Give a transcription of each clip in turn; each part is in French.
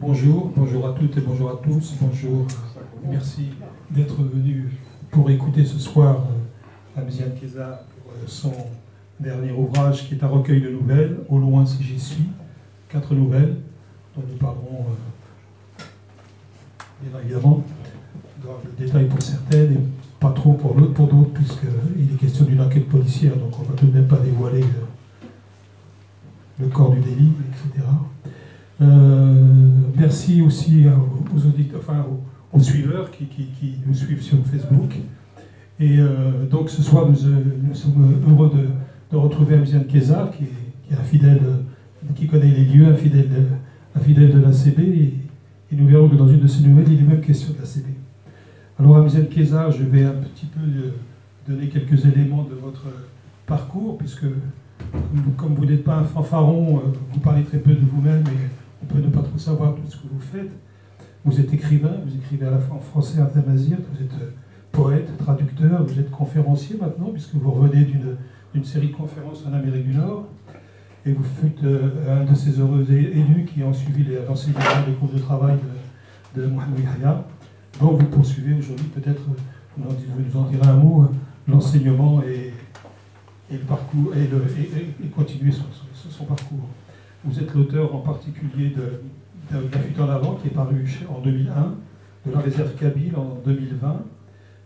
bonjour à toutes et bonjour à tous, bonjour, merci d'être venu pour écouter ce soir Amziane Keza pour son dernier ouvrage qui est un recueil de nouvelles, Au loin si j'y suis, 4 nouvelles dont nous parlerons bien évidemment dans le détail pour certaines et pas trop pour d'autres puisqu'il est question d'une enquête policière, donc on ne va tout de même pas dévoiler le corps du délit, etc. Merci aussi aux auditeurs, enfin aux suiveurs qui nous suivent sur Facebook. Et donc ce soir, nous sommes heureux de retrouver Amziane Keza, qui est un fidèle, qui connaît les lieux, un fidèle de l'ACB. Et nous verrons que dans une de ces nouvelles, il est même question de l'ACB. Alors Amziane Keza, je vais un petit peu donner quelques éléments de votre parcours, puisque comme vous n'êtes pas un fanfaron, vous parlez très peu de vous-même et on peut ne pas trop savoir tout ce que vous faites. Vous êtes écrivain, vous écrivez à la fois en français et en tamazight, vous êtes poète, traducteur, vous êtes conférencier maintenant, puisque vous revenez d'une série de conférences en Amérique du Nord, et vous fûtes un de ces heureux élus qui ont suivi l'enseignement des cours de travail de Mohamed Yahya, dont vous poursuivez aujourd'hui, peut-être, vous nous en direz un mot, l'enseignement et le parcours, et continuer son parcours. Vous êtes l'auteur en particulier de La fuite en avant, qui est paru en 2001, de La réserve kabyle en 2020.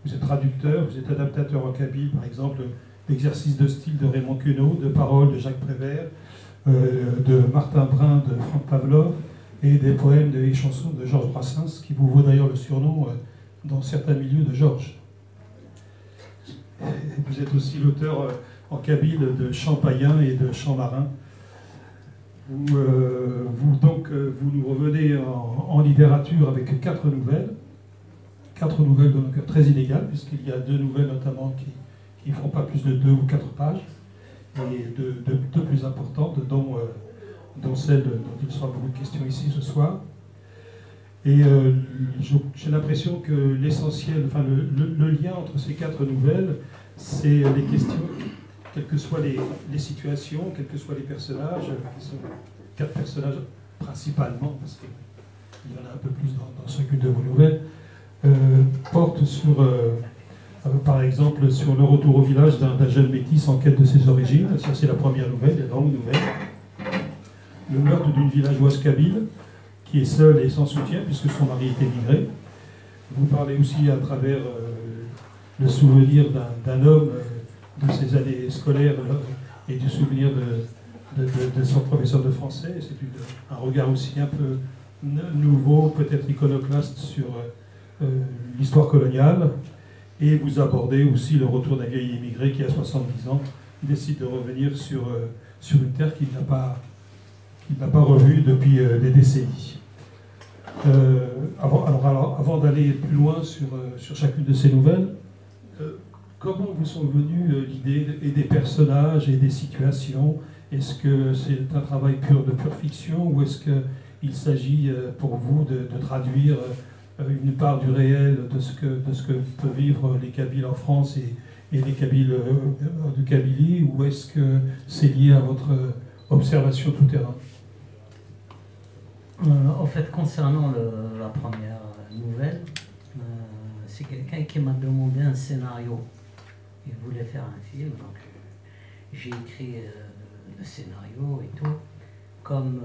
Vous êtes traducteur, vous êtes adaptateur en kabyle, par exemple, l'exercice de style de Raymond Queneau, de Paroles de Jacques Prévert, de Martin Brun, de Franck Pavlov, et des poèmes et chansons de Georges Brassens, qui vous vaut d'ailleurs le surnom dans certains milieux de Georges. Vous êtes aussi l'auteur en kabyle de chants païens et de chants marins. Vous nous revenez en littérature avec 4 nouvelles. 4 nouvelles donc très inégales, puisqu'il y a 2 nouvelles notamment qui ne font pas plus de 2 ou 4 pages, et 2 plus importantes, dont celle dont il sera beaucoup de questions ici ce soir. Et j'ai l'impression que l'essentiel, enfin le lien entre ces 4 nouvelles, c'est les questions, quelles que soient les situations, quels que soient les personnages, qui sont 4 personnages principalement, parce qu'il y en a un peu plus dans chacune de vos nouvelles, portent sur, par exemple, sur le retour au village d'un jeune métis en quête de ses origines. Ça, c'est la première nouvelle, la longue nouvelle. Le meurtre d'une villageoise kabyle, qui est seule et sans soutien, puisque son mari est émigré. Vous parlez aussi à travers le souvenir d'un homme de ses années scolaires et du souvenir de son professeur de français. C'est un regard aussi un peu nouveau, peut-être iconoclaste sur l'histoire coloniale. Et vous abordez aussi le retour d'un vieil immigré qui a 70 ans, qui décide de revenir sur une terre qu'il n'a pas revue depuis des décennies. Avant d'aller plus loin sur chacune de ces nouvelles, comment vous sont venues l'idée et des personnages et des situations? Est-ce que c'est un travail de pure fiction, ou est-ce qu'il s'agit pour vous de traduire une part du réel de ce que peuvent vivre les Kabyles en France et les Kabyles de Kabylie, ou est-ce que c'est lié à votre observation tout-terrain? En fait, concernant la première nouvelle, c'est quelqu'un qui m'a demandé un scénario. Il voulait faire un film, donc j'ai écrit le scénario et tout. Comme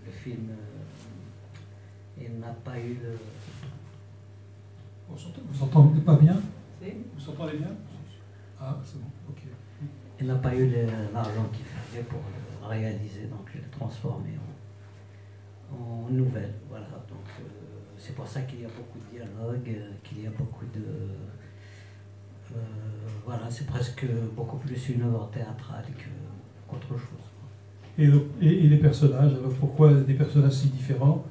le film, il n'a pas eu le... Vous entendez pas bien? Vous entendez bien? Ah, c'est bon, ok. Il n'a pas eu l'argent qu'il fallait pour le réaliser, donc je l'ai transformé en nouvelle. Voilà, donc c'est pour ça qu'il y a beaucoup de dialogues, qu'il y a beaucoup de... voilà, c'est presque beaucoup plus une œuvre théâtrale qu'autre chose. Et les personnages, alors pourquoi des personnages si différents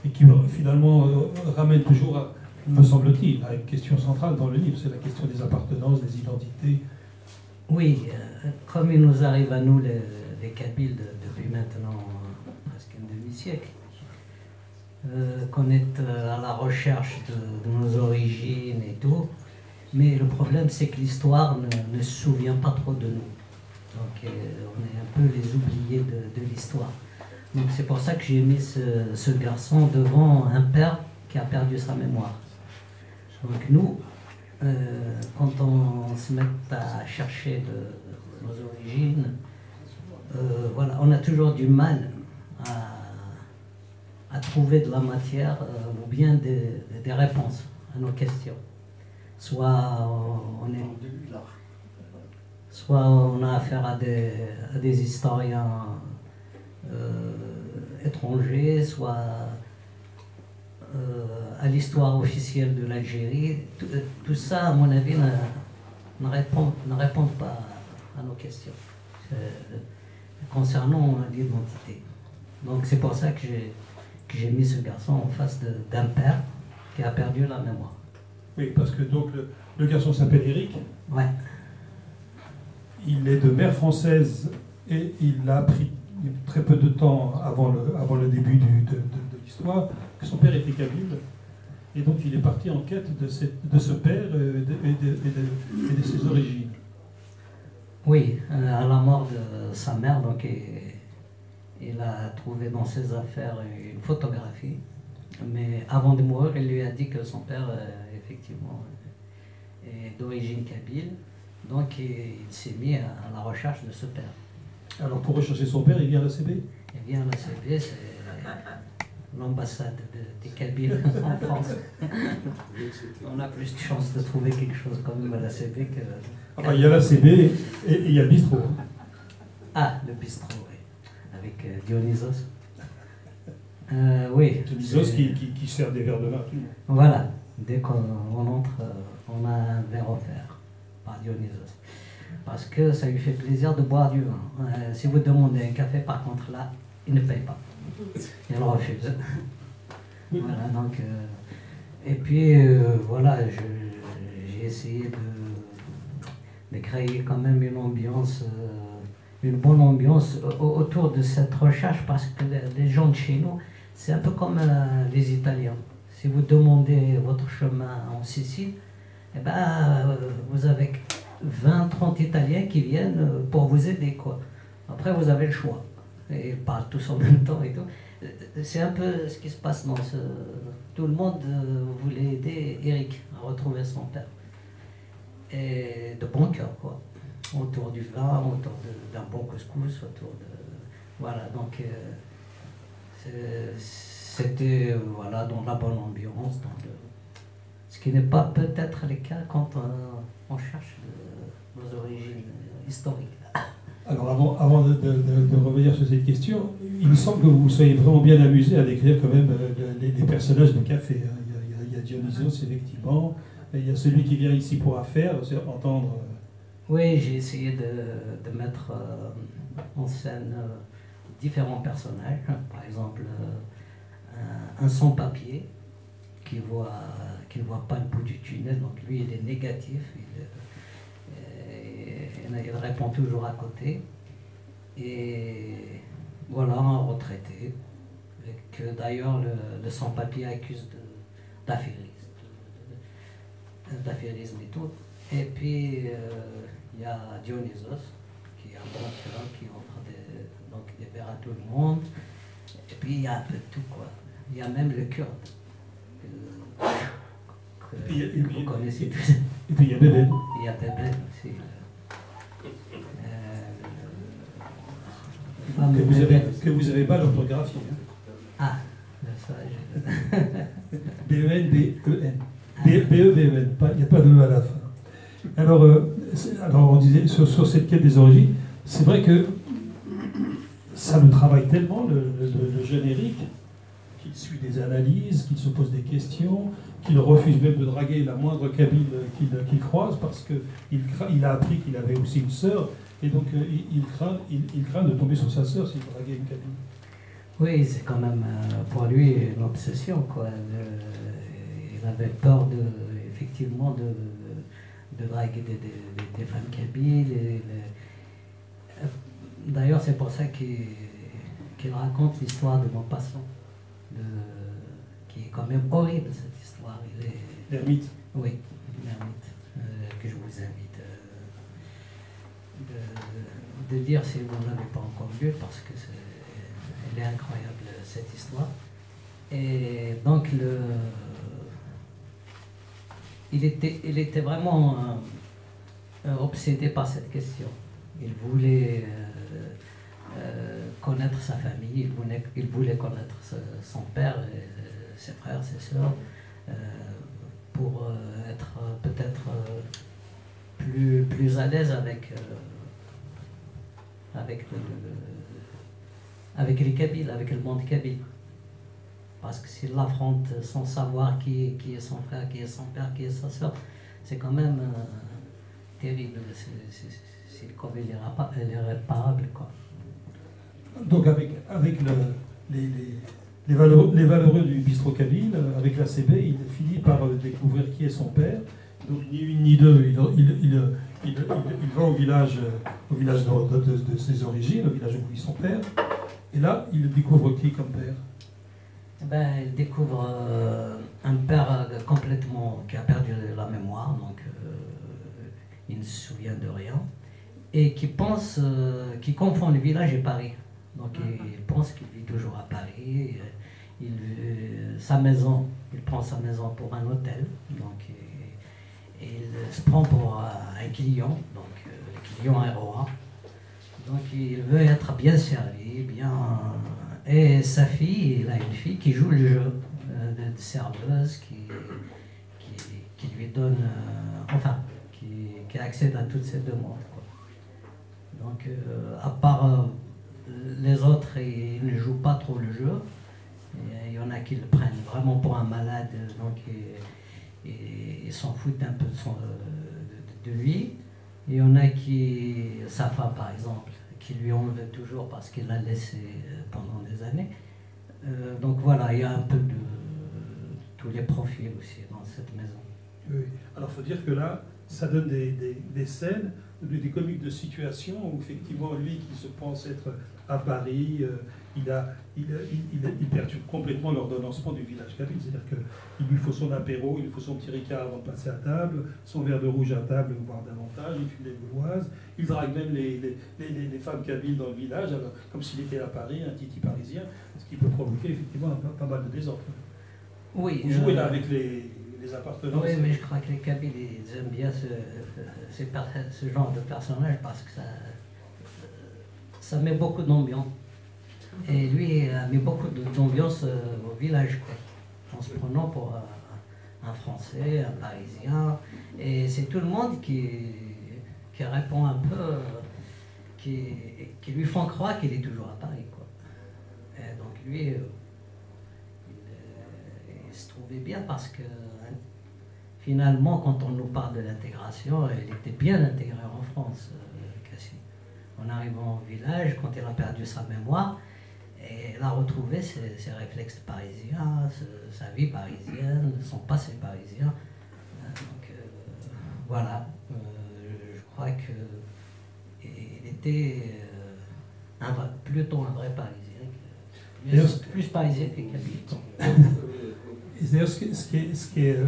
et qui finalement ramènent toujours, me semble-t-il, à une question centrale dans le livre, c'est la question des appartenances, des identités. Oui, comme il nous arrive à nous, les Kabyles, depuis maintenant presque un demi-siècle, qu'on est à la recherche de nos origines et tout, mais le problème c'est que l'histoire ne se souvient pas trop de nous. Donc on est un peu les oubliés de l'histoire. Donc c'est pour ça que j'ai mis ce garçon devant un père qui a perdu sa mémoire. Donc nous, quand on se met à chercher nos origines, voilà, on a toujours du mal à trouver de la matière ou bien des réponses à nos questions. Soit on a affaire à des historiens étrangers, soit à l'histoire officielle de l'Algérie. Tout ça, à mon avis, ne répond pas à nos questions concernant l'identité. Donc c'est pour ça que j'ai mis ce garçon en face d'un père qui a perdu la mémoire. Oui, parce que donc le garçon s'appelle Eric. Ouais. Il est de mère française et il a appris très peu de temps avant le début de l'histoire que son père était kabyle. Et donc il est parti en quête de ce père et de ses origines. Oui, à la mort de sa mère, donc il a trouvé dans ses affaires une photographie. Mais avant de mourir, il lui a dit que son père, effectivement, est d'origine kabyle. Donc il s'est mis à la recherche de ce père. Alors pour rechercher son père, il vient à l'ACB? Il vient à l'ACB, c'est l'ambassade des Kabyles en France. On a plus de chances de trouver quelque chose quand même à l'ACB que... Enfin, il y a l'ACB et il y a le bistrot. Ah, le bistrot, oui. Avec Dionysos. Oui. Dionysos qui sert des verres de vin à tout le monde. Voilà. Dès qu'on entre, on a un verre offert par Dionysos. Parce que ça lui fait plaisir de boire du vin. Si vous demandez un café, par contre, là, il ne paye pas. Il refuse. Voilà, donc... et puis, voilà, j'ai essayé de créer quand même une ambiance, une bonne ambiance autour de cette recherche, parce que les gens de chez nous, c'est un peu comme les Italiens. Si vous demandez votre chemin en Sicile, eh ben, vous avez 20-30 Italiens qui viennent pour vous aider, quoi. Après, vous avez le choix. Et ils parlent tous en même temps et tout. C'est un peu ce qui se passe dans ce... Tout le monde voulait aider Eric à retrouver son père. Et de bon cœur, quoi. Autour du vin, autour d'un bon couscous, autour de... Voilà, donc... c'était voilà, dans la bonne ambiance, ce qui n'est pas peut-être le cas quand on cherche nos origines historiques. Alors avant de revenir sur cette question, il me semble que vous soyez vraiment bien amusé à décrire quand même les personnages de café. Hein. Il y a Dionysos, effectivement, il y a celui qui vient ici pour affaires, c'est entendre... Oui, j'ai essayé de mettre en scène différents personnages, par exemple un sans-papier qui ne voit pas le bout du tunnel, donc lui il est négatif, il répond toujours à côté, et voilà, un retraité, que d'ailleurs le sans-papier accuse d'affairisme et tout. Et puis il y a Dionysos, qui a un bon cœur, qui offre des verres à tout le monde. Et puis il y a un peu de tout, quoi. Il y a même le kurde, que vous connaissez tous. Et puis il y a Bébé. Il y a Bébé aussi. Que vous avez pas l'orthographie. Hein. Ah, ça, B-E-N-D-E-N. B-E-B-E-N. Il n'y a pas de E à la fin. Alors on disait sur cette quête des origines, c'est vrai que ça le travaille tellement, le jeune Eric, qu'il suit des analyses, qu'il se pose des questions, qu'il refuse même de draguer la moindre kabyle qu'il croise, parce qu'il a appris qu'il avait aussi une sœur, et donc il craint de tomber sur sa sœur s'il draguait une kabyle. Oui, c'est quand même pour lui une obsession, quoi. Il avait peur effectivement de draguer des femmes kabyles. D'ailleurs, c'est pour ça qu'il raconte l'histoire de mon passant, qui est quand même horrible, cette histoire. L'ermite. Oui, l'ermite, que je vous invite de dire si vous ne l'avez pas encore lu, parce que elle est incroyable cette histoire. Et donc il était vraiment obsédé par cette question. Il voulait connaître sa famille, il voulait connaître son père, et ses frères, ses sœurs, pour être peut-être plus à l'aise avec les Kabyles, avec le monde kabyle. Parce que s'il l'affronte sans savoir qui est son frère, qui est son père, qui est sa sœur, c'est quand même terrible. C'est comme l'irréparable, quoi. Donc avec les valeureux du bistrot kabyle, avec la CB, il finit par découvrir qui est son père. Donc ni une ni deux, il va au village de ses origines, au village où vit son père. Et là, il découvre qui comme père? Il découvre un père complètement qui a perdu la mémoire, donc il ne se souvient de rien, et qui confond le village et Paris. Donc il pense qu'il vit toujours à Paris. Sa maison, il prend sa maison pour un hôtel, donc il se prend pour un client, donc le client ROA. Donc il veut être bien servi, bien. Et sa fille, il a une fille qui joue le jeu de serveuse, qui lui donne, qui accède à toutes ses demandes, quoi. Donc, à part les autres, ils ne jouent pas trop le jeu. Il y en a qui le prennent vraiment pour un malade, donc ils s'en foutent un peu de lui. Il y en a sa femme par exemple, qui lui en veut toujours parce qu'il l'a laissé pendant des années. Donc voilà, il y a un peu de tous les profils aussi dans cette maison. Oui. Alors il faut dire que là, ça donne des scènes, des comiques de situation où effectivement lui qui se pense être à Paris, il perturbe complètement l'ordonnancement du village kabyle. C'est-à-dire qu'il lui faut son apéro, il lui faut son petit ricard avant de passer à table, son verre de rouge à table, voire davantage, il fume des gauloises, il drague même les femmes kabyles dans le village, alors, comme s'il était à Paris, un titi parisien, ce qui peut provoquer effectivement pas mal de désordre. Oui. Vous jouez là avec les appartenances. Oui, mais je crois que les Kabyles, ils aiment bien ce genre de personnage parce que ça met beaucoup d'ambiance. Et lui a mis beaucoup d'ambiance au village, quoi, en se prenant pour un Français, un Parisien. Et c'est tout le monde qui répond un peu, qui lui font croire qu'il est toujours à Paris, quoi. Et donc lui, il se trouvait bien parce que finalement, quand on nous parle de l'intégration, il était bien intégré en France, Cassie. En arrivant au village, quand il a perdu sa mémoire, et il a retrouvé ses réflexes parisiens, sa vie parisienne, son passé parisien. Donc voilà, je crois qu'il était plutôt un vrai Parisien, plus parisien que kabyle. Et d'ailleurs, ce qui est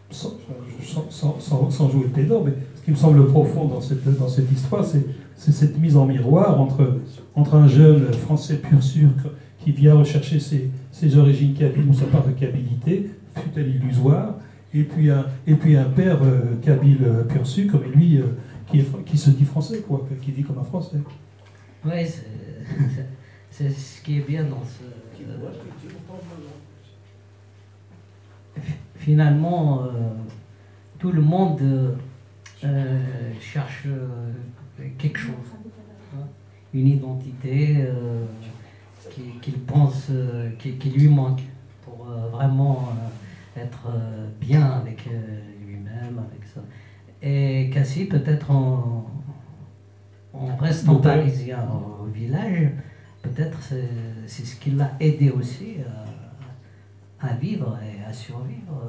sans jouer le pédant, mais ce qui me semble profond dans cette histoire, c'est cette mise en miroir entre un jeune français pur sûr qui vient rechercher ses origines kabyles ou sa part de kabyléité, fut-elle illusoire, et puis un père kabyle pur sûr comme lui qui se dit français, quoi, qui vit comme un français. Oui, c'est ce qui est bien dans ce. Finalement, tout le monde cherche quelque chose, hein, une identité qu'il pense qui lui manque pour vraiment être bien avec lui-même, avec ça. Et Cassie, peut-être en restant parisien au village, peut-être c'est ce qui l'a aidé aussi à vivre et à survivre,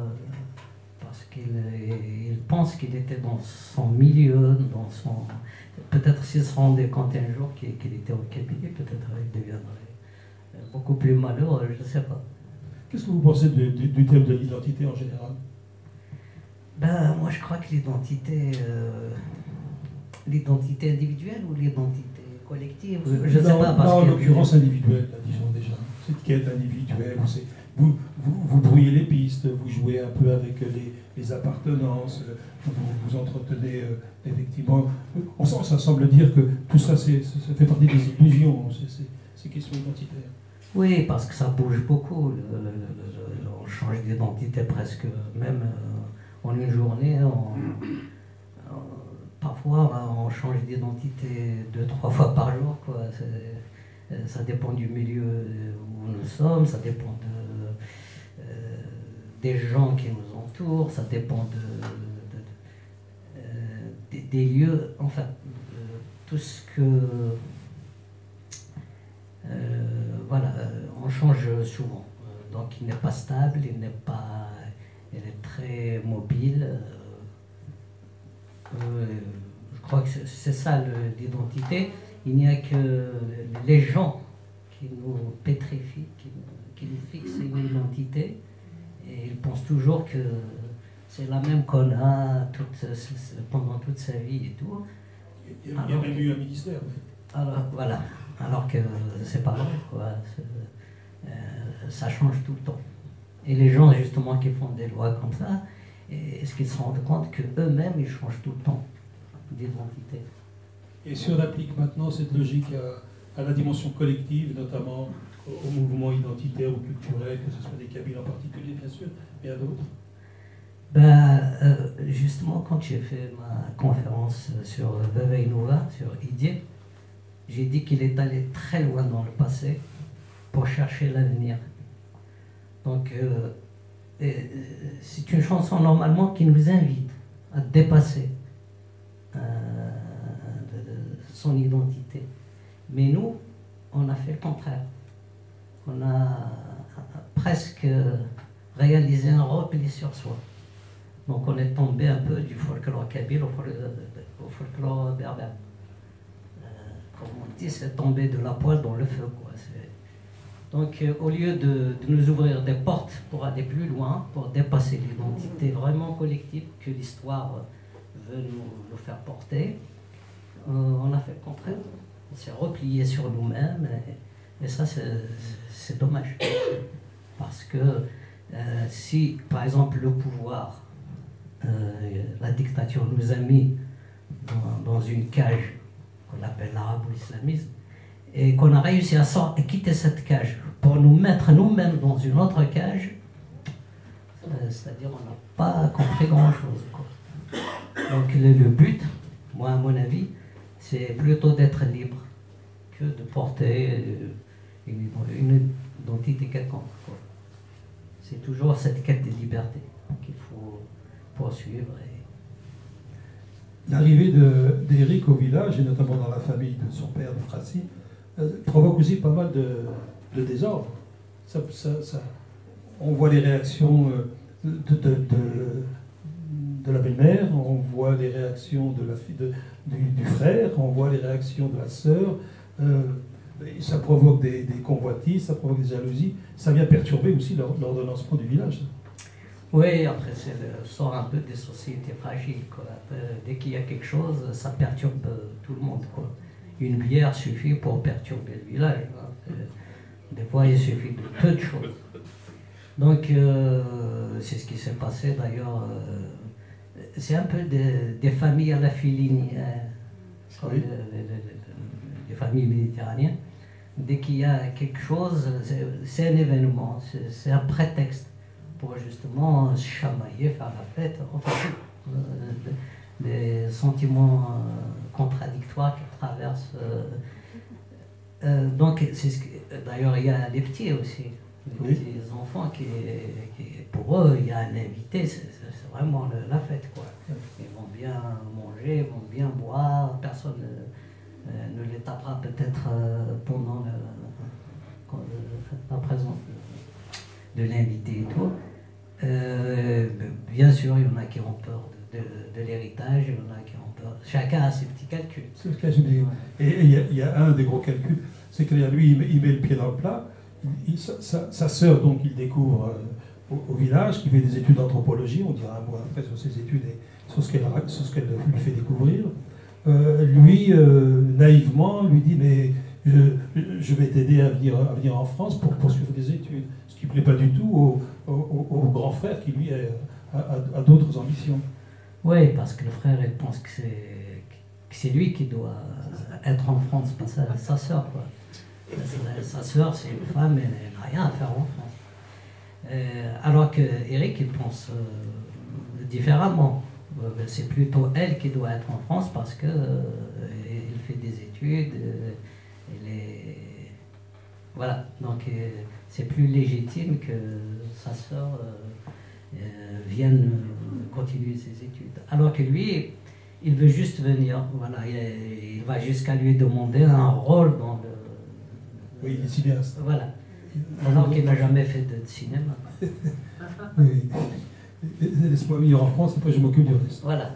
parce qu'il pense qu'il était dans son milieu, peut-être s'il se rendait compte un jour qu'il était au Kabylie, peut-être il deviendrait beaucoup plus malheureux, je ne sais pas. Qu'est-ce que vous pensez du thème de l'identité en général? Moi je crois que l'identité individuelle ou l'identité collective, je ne sais pas. Parce en que l'occurrence individuelle, là, disons déjà. Cette quête individuelle, vous brouillez les pistes, vous jouez un peu avec les appartenances, vous entretenez effectivement. Ça semble dire que tout ça, ça fait partie des illusions, ces questions identitaires. Oui, parce que ça bouge beaucoup. On change d'identité presque, même en une journée. Parfois, on change d'identité 2-3 fois par jour, quoi. Ça dépend du milieu où nous sommes, ça dépend des gens qui nous entourent, ça dépend des lieux, enfin, tout ce que... voilà, on change souvent. Donc il n'est pas stable, il est très mobile. Je crois que c'est ça l'identité. Il n'y a que les gens qui nous pétrifient, qui nous fixent une identité, et ils pensent toujours que c'est la même qu'on a pendant toute sa vie et tout. Il y a même eu un ministère. Alors voilà, alors que c'est pas vrai, quoi. Ça change tout le temps. Et les gens justement qui font des lois comme ça, est-ce qu'ils se rendent compte qu'eux-mêmes ils changent tout le temps d'identité? Et si on applique maintenant cette logique à la dimension collective, notamment au mouvement identitaire ou culturel, que ce soit des Kabyles en particulier, bien sûr, mais à d'autres? Justement, quand j'ai fait ma conférence sur Veuve Nova, sur Idié, j'ai dit qu'il est allé très loin dans le passé pour chercher l'avenir. Donc, c'est une chanson normalement qui nous invite à dépasser son identité. Mais nous, on a fait le contraire. On a presque réalisé un repli sur soi. Donc on est tombé un peu du folklore kabyle au folklore berbère. Comme on dit, c'est tomber de la poêle dans le feu, quoi. Donc au lieu de nous ouvrir des portes pour aller plus loin, pour dépasser l'identité vraiment collective que l'histoire veut nous faire porter, on a fait le contraire. On s'est replié sur nous-mêmes, et ça c'est dommage. Parce que si par exemple le pouvoir, la dictature nous a mis dans une cage qu'on appelle l'arabo-islamisme, et qu'on a réussi à quitter cette cage pour nous mettre nous-mêmes dans une autre cage, c'est-à-dire on n'a pas compris grand-chose, quoi. Donc le but, moi à mon avis, c'est plutôt d'être libre que de porter une identité quelconque, quoi. C'est toujours cette quête de liberté qu'il faut poursuivre. L'arrivée d'Éric au village, et notamment dans la famille de son père, de Francine, provoque aussi pas mal de désordre. On voit les réactions de la belle-mère, on voit les réactions de la fille, du frère, on voit les réactions de la sœur. Ça provoque des convoitises, ça provoque des jalousies. Ça vient perturber aussi l'ordonnancement du village. Oui, après c'est le sort un peu des sociétés fragiles, quoi. Dès qu'il y a quelque chose, ça perturbe tout le monde, quoi. Une bière suffit pour perturber le village, hein. Des fois il suffit de peu de choses. Donc c'est ce qui s'est passé d'ailleurs. C'est un peu des familles à la Fellini, comme oui. Les familles méditerranéennes. Dès qu'il y a quelque chose, c'est un événement, c'est un prétexte pour justement se chamailler, faire la fête, enfin, des sentiments contradictoires qui traversent. Donc, d'ailleurs, il y a les petits aussi, les petits enfants qui, pour eux, il y a un invité, c'est vraiment la fête, quoi. Ils vont bien manger, ils vont bien boire, personne ne les tapera peut-être pendant la présence de l'invité et tout. Bien sûr, il y en a qui ont peur de l'héritage, il y en a qui ont peur. Chacun a ses petits calculs. Et il y a un des gros calculs, c'est que lui, il met le pied dans le plat. Sa sœur, donc, il découvre au village, qui fait des études d'anthropologie, on dira un mot après sur ses études et sur ce qu'elle lui fait découvrir. lui, naïvement, lui dit mais je vais t'aider à venir en France pour poursuivre des études. Ce qui ne plaît pas du tout au grand frère qui, lui, a d'autres ambitions. Oui, parce que le frère, il pense que c'est lui qui doit être en France, pas sa sœur, quoi. Sa sœur, c'est une femme, elle n'a rien à faire en France. Alors que Eric, il pense différemment. C'est plutôt elle qui doit être en France parce que il fait des études, voilà. Donc c'est plus légitime que sa sœur vienne continuer ses études. Alors que lui, il veut juste venir. Voilà, il va jusqu'à lui demander un rôle dans le. Oui, il est cinéaste. Voilà. Alors qu'il n'a jamais fait de cinéma. Oui. Laisse-moi venir en France, après je m'occupe du reste. Voilà,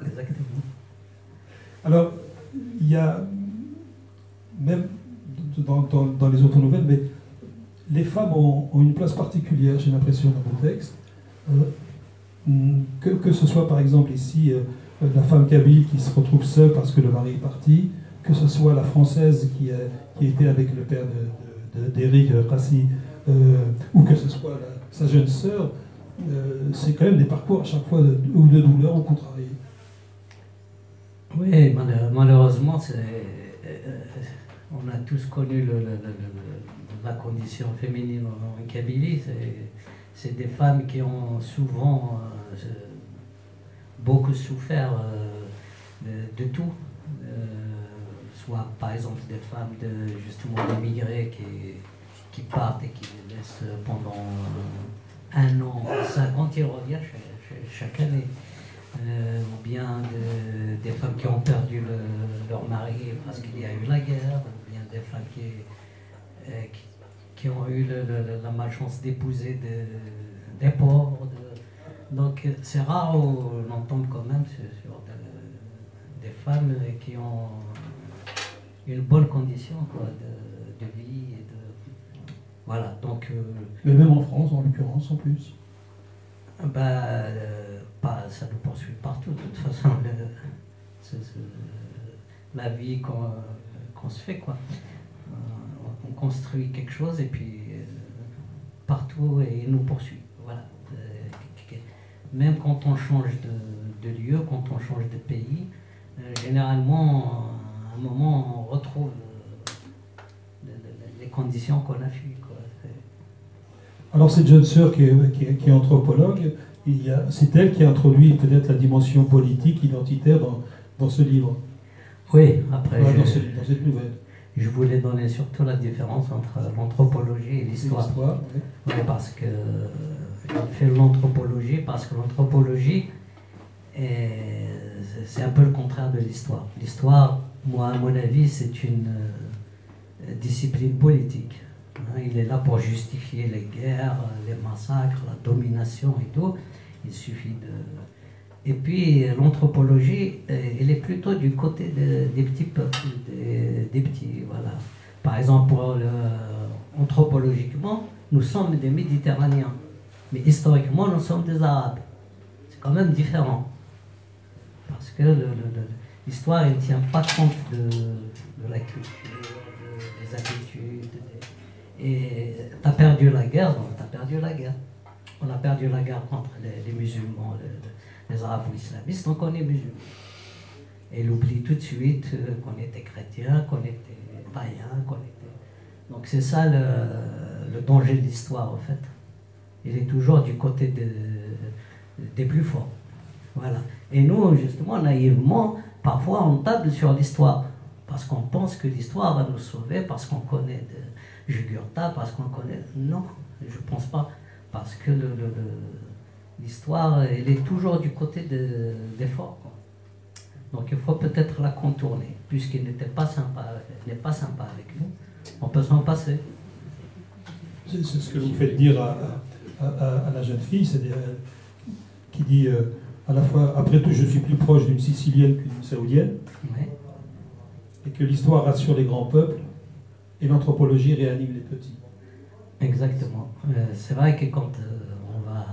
exactement. Alors, il y a, même dans les autres nouvelles, mais les femmes ont une place particulière, j'ai l'impression, dans vos textes. Que ce soit par exemple ici, la femme kabyle qui se retrouve seule parce que le mari est parti, que ce soit la française qui était avec le père d'Éric Rassi, ou que ce soit sa jeune sœur, c'est quand même des parcours à chaque fois de douleur au contraire. Oui, malheureusement, on a tous connu la condition féminine en Kabylie. C'est des femmes qui ont souvent beaucoup souffert de tout. Soit par exemple des femmes justement d'immigrés qui partent et qui laissent pendant 1 an, 5 ans, ils reviennent chaque année. Ou bien des femmes qui ont perdu leur mari parce qu'il y a eu la guerre, ou bien des femmes qui ont eu la malchance d'épouser des pauvres. Donc c'est rare où on tombe quand même sur des femmes qui ont une bonne condition quoi, de vie. Voilà, donc, mais même en France, en l'occurrence, en plus. Ça nous poursuit partout, de toute façon. La vie qu'on se fait, quoi. On construit quelque chose et puis partout, et il nous poursuit. Voilà. Même quand on change de lieu, quand on change de pays, généralement, à un moment, on retrouve les conditions qu'on a fuies. Alors cette jeune sœur qui est anthropologue, c'est elle qui a introduit peut-être la dimension politique, identitaire dans ce livre. Oui, après, dans cette nouvelle. Je voulais donner surtout la différence entre l'anthropologie et l'histoire. Oui. Oui, parce que je fais l'anthropologie, parce que l'anthropologie, c'est un peu le contraire de l'histoire. L'histoire, moi, à mon avis, c'est une discipline politique. Il est là pour justifier les guerres, les massacres, la domination et tout. Il suffit de... Et puis l'anthropologie, elle est plutôt du côté des petits peuples, des petits, voilà. Par exemple, anthropologiquement, nous sommes des Méditerranéens. Mais historiquement, nous sommes des Arabes. C'est quand même différent. Parce que l'histoire, elle ne tient pas compte de la culture, des habitudes. Et tu as perdu la guerre, donc tu as perdu la guerre. On a perdu la guerre contre les musulmans, les arabes ou islamistes, donc on est musulmans. Et il oublie tout de suite qu'on était chrétien, qu'on était païen, qu'on était... Donc c'est ça le danger de l'histoire, en fait. Il est toujours du côté des plus forts. Voilà. Et nous, justement, naïvement, parfois on table sur l'histoire, parce qu'on pense que l'histoire va nous sauver, parce qu'on connaît Jugurtha, parce qu'on connaît... Non, je ne pense pas. Parce que l'histoire, elle est toujours du côté des forts. Quoi. Donc il faut peut-être la contourner, puisqu'elle n'est pas sympa avec nous. On peut s'en passer. C'est ce que vous faites dire à la jeune fille, c'est-à-dire qui dit à la fois, après tout, je suis plus proche d'une Sicilienne que d'une Saoudienne, oui. Et que l'histoire rassure les grands peuples, et l'anthropologie réanime les petits. Exactement. C'est vrai que quand on va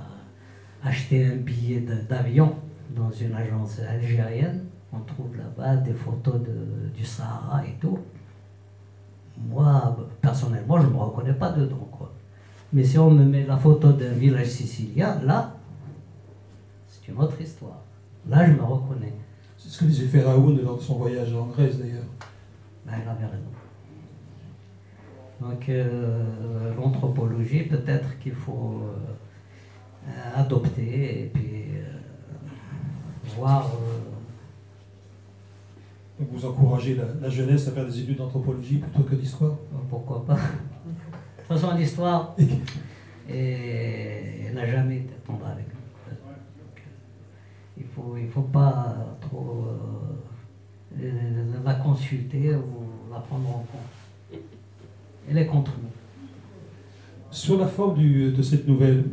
acheter un billet d'avion dans une agence algérienne, on trouve là-bas des photos du Sahara et tout. Moi, personnellement, je ne me reconnais pas dedans, quoi. Mais si on me met la photo d'un village sicilien, là, c'est une autre histoire. Là, je me reconnais. C'est ce que disait Pharaon lors de son voyage en Grèce, d'ailleurs. Ben, il avait raison. Donc, l'anthropologie, peut-être qu'il faut adopter et puis voir... Donc vous encouragez la jeunesse à faire des études d'anthropologie plutôt que d'histoire? Pourquoi pas? De toute façon, l'histoire n'a jamais été tendre avec nous. Il faut pas trop la consulter ou la prendre en compte. Elle est contre nous. Sur la forme de cette nouvelle,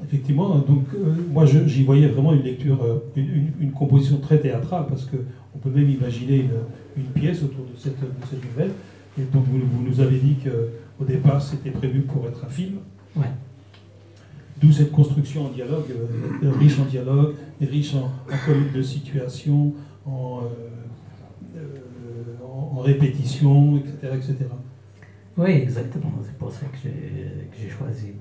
effectivement, donc, moi j'y voyais vraiment une lecture, une composition très théâtrale, parce qu'on peut même imaginer une pièce autour de cette nouvelle. Et donc vous nous avez dit qu'au départ c'était prévu pour être un film. Ouais. D'où cette construction en dialogue, riche en dialogue, et riche en colonnes de situation, en répétition, etc., etc. Oui, exactement. C'est pour ça que j'ai choisi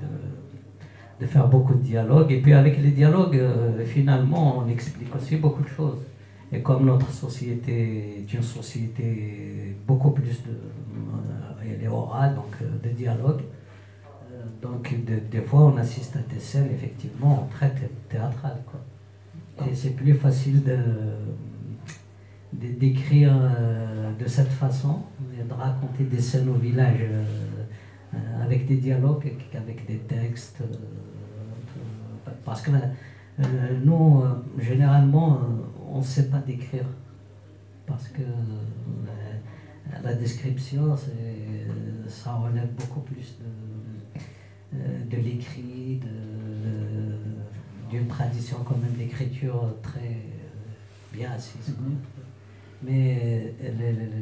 de faire beaucoup de dialogues. Et puis avec les dialogues, finalement, on explique aussi beaucoup de choses. Et comme notre société est une société beaucoup plus elle est orale, donc de dialogue, donc des fois on assiste à des scènes effectivement très théâtrales, quoi. Et c'est plus facile d'écrire de cette façon, de raconter des scènes au village avec des dialogues qu'avec des textes. Parce que nous, généralement, on ne sait pas décrire. Parce que la description, ça relève beaucoup plus de l'écrit, d'une tradition quand même d'écriture très bien assise. Mais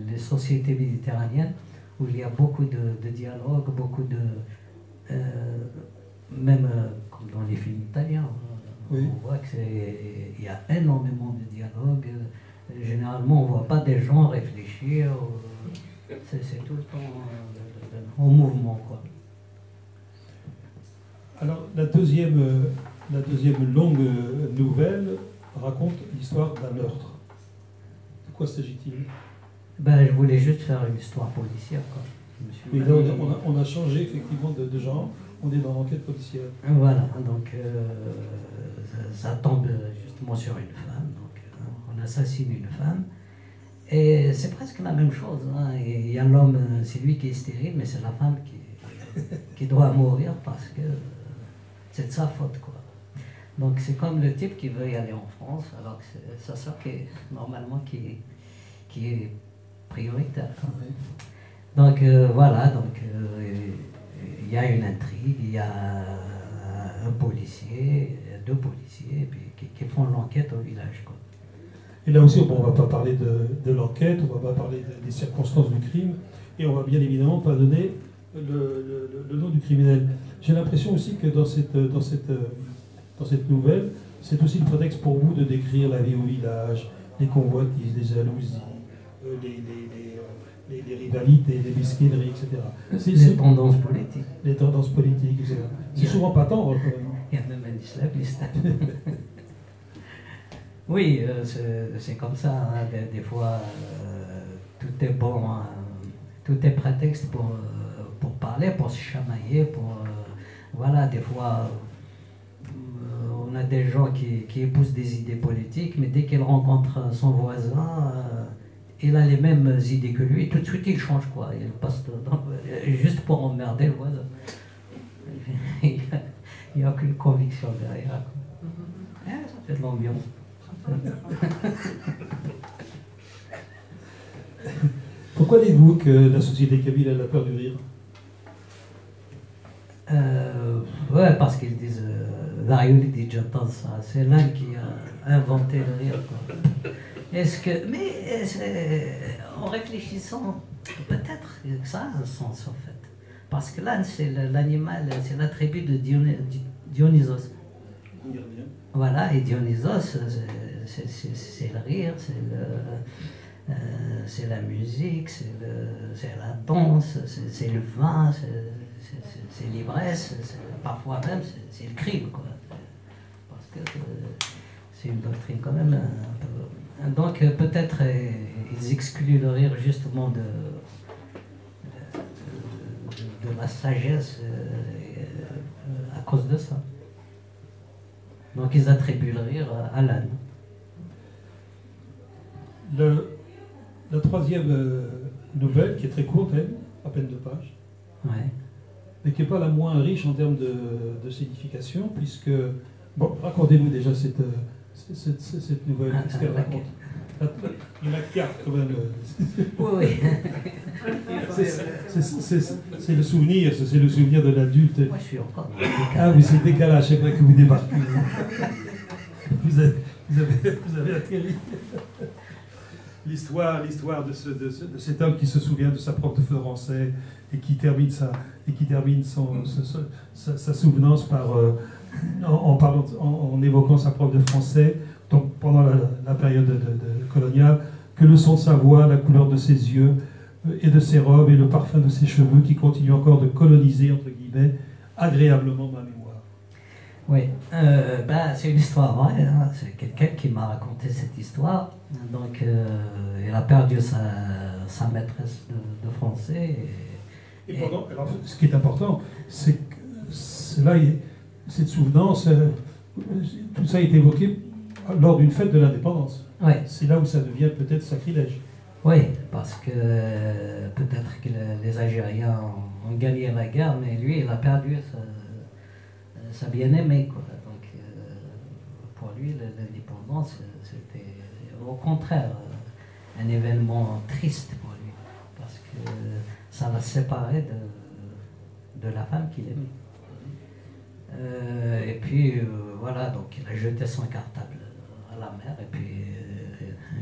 les sociétés méditerranéennes, où il y a beaucoup de dialogues, beaucoup de... même comme dans les films italiens, oui. On voit qu'il y a énormément de dialogues. Généralement, on ne voit pas des gens réfléchir. C'est tout le temps en mouvement, quoi. Alors, la deuxième longue nouvelle raconte l'histoire d'un meurtre. De quoi s'agit-il? Ben, je voulais juste faire une histoire policière, quoi. Oui, là, on a changé effectivement de genre. On est dans l'enquête policière. Voilà, donc ça tombe justement sur une femme. Donc, on assassine une femme. Et c'est presque la même chose. Hein. Il y a l'homme, c'est lui qui est stérile, mais c'est la femme qui doit mourir parce que c'est de sa faute, quoi. Donc c'est comme le type qui veut y aller en France, alors que c'est sa soeur qui est normalement qui est prioritaire. Oui. Donc voilà, donc il y a une intrigue, il y a un policier, deux policiers qui font l'enquête au village, quoi. Et là aussi, bon, on ne va pas parler de l'enquête, on ne va pas parler des circonstances du crime, et on ne va bien évidemment pas donner le nom du criminel. J'ai l'impression aussi que dans cette nouvelle, c'est aussi le prétexte pour vous de décrire la vie au village, les convoitises, les jalousies, les rivalités, les mesquineries, etc. Les tendances politiques. Les tendances politiques, etc. C'est souvent pas tendre, quand même. Il y a même un islamiste. Oui, c'est comme ça. Hein. Des fois, tout est bon, hein. Tout est prétexte pour parler, pour se chamailler, voilà, des fois, on a des gens qui épousent des idées politiques, mais dès qu'ils rencontrent son voisin, il a les mêmes idées que lui, tout de suite il change, quoi. Il passe juste pour emmerder le voisin. Il n'y a aucune conviction derrière. Ça fait de l'ambiance. Pourquoi dites-vous que la société kabyle a la peur du rire? Ouais, parce qu'ils disent c'est l'Inde qui a inventé le rire, quoi. En réfléchissant, peut-être que ça a un sens, en fait. Parce que l'âne, c'est l'animal, c'est l'attribut de Dionysos. Voilà, et Dionysos, c'est le rire, c'est la musique, c'est la danse, c'est le vin, c'est l'ivresse, parfois même c'est le crime, quoi. Parce que c'est une doctrine quand même un peu... Donc peut-être ils excluent le rire justement de la sagesse à cause de ça. Donc ils attribuent le rire à l'âne. La troisième nouvelle, qui est très courte, elle, à peine 2 pages, Ouais. mais qui n'est pas la moins riche en termes de signification, puisque... Bon, racontez-nous déjà cette nouvelle, qu'est-ce qu'elle raconte? Il y en a 4 quand même. Oui, oui. C'est le souvenir, c'est le souvenir de l'adulte. Moi je suis encore... Ah oui, c'est le décalage, c'est vrai que vous débarquez. Vous avez atterri. L'histoire de cet homme qui se souvient de sa prof de français et qui termine sa souvenance en évoquant sa prof de français, donc pendant la période coloniale, que le son de sa voix, la couleur de ses yeux et de ses robes et le parfum de ses cheveux qui continuent encore de coloniser, entre guillemets, agréablement ma mémoire. Oui, c'est une histoire vraie, hein. C'est quelqu'un qui m'a raconté cette histoire. Donc, il a perdu sa maîtresse de français. Alors, ce qui est important, c'est que cette souvenance, tout ça est évoqué lors d'une fête de l'indépendance. Oui. C'est là où ça devient peut-être sacrilège. Oui, parce que peut-être que les Algériens ont gagné la guerre, mais lui, il a perdu sa bien-aimée, quoi. Donc, pour lui, l'indépendance, c'était au contraire un événement triste pour lui, parce que ça l'a séparé de la femme qu'il aimait. Et puis, voilà, donc il a jeté son cartable à la mer, et puis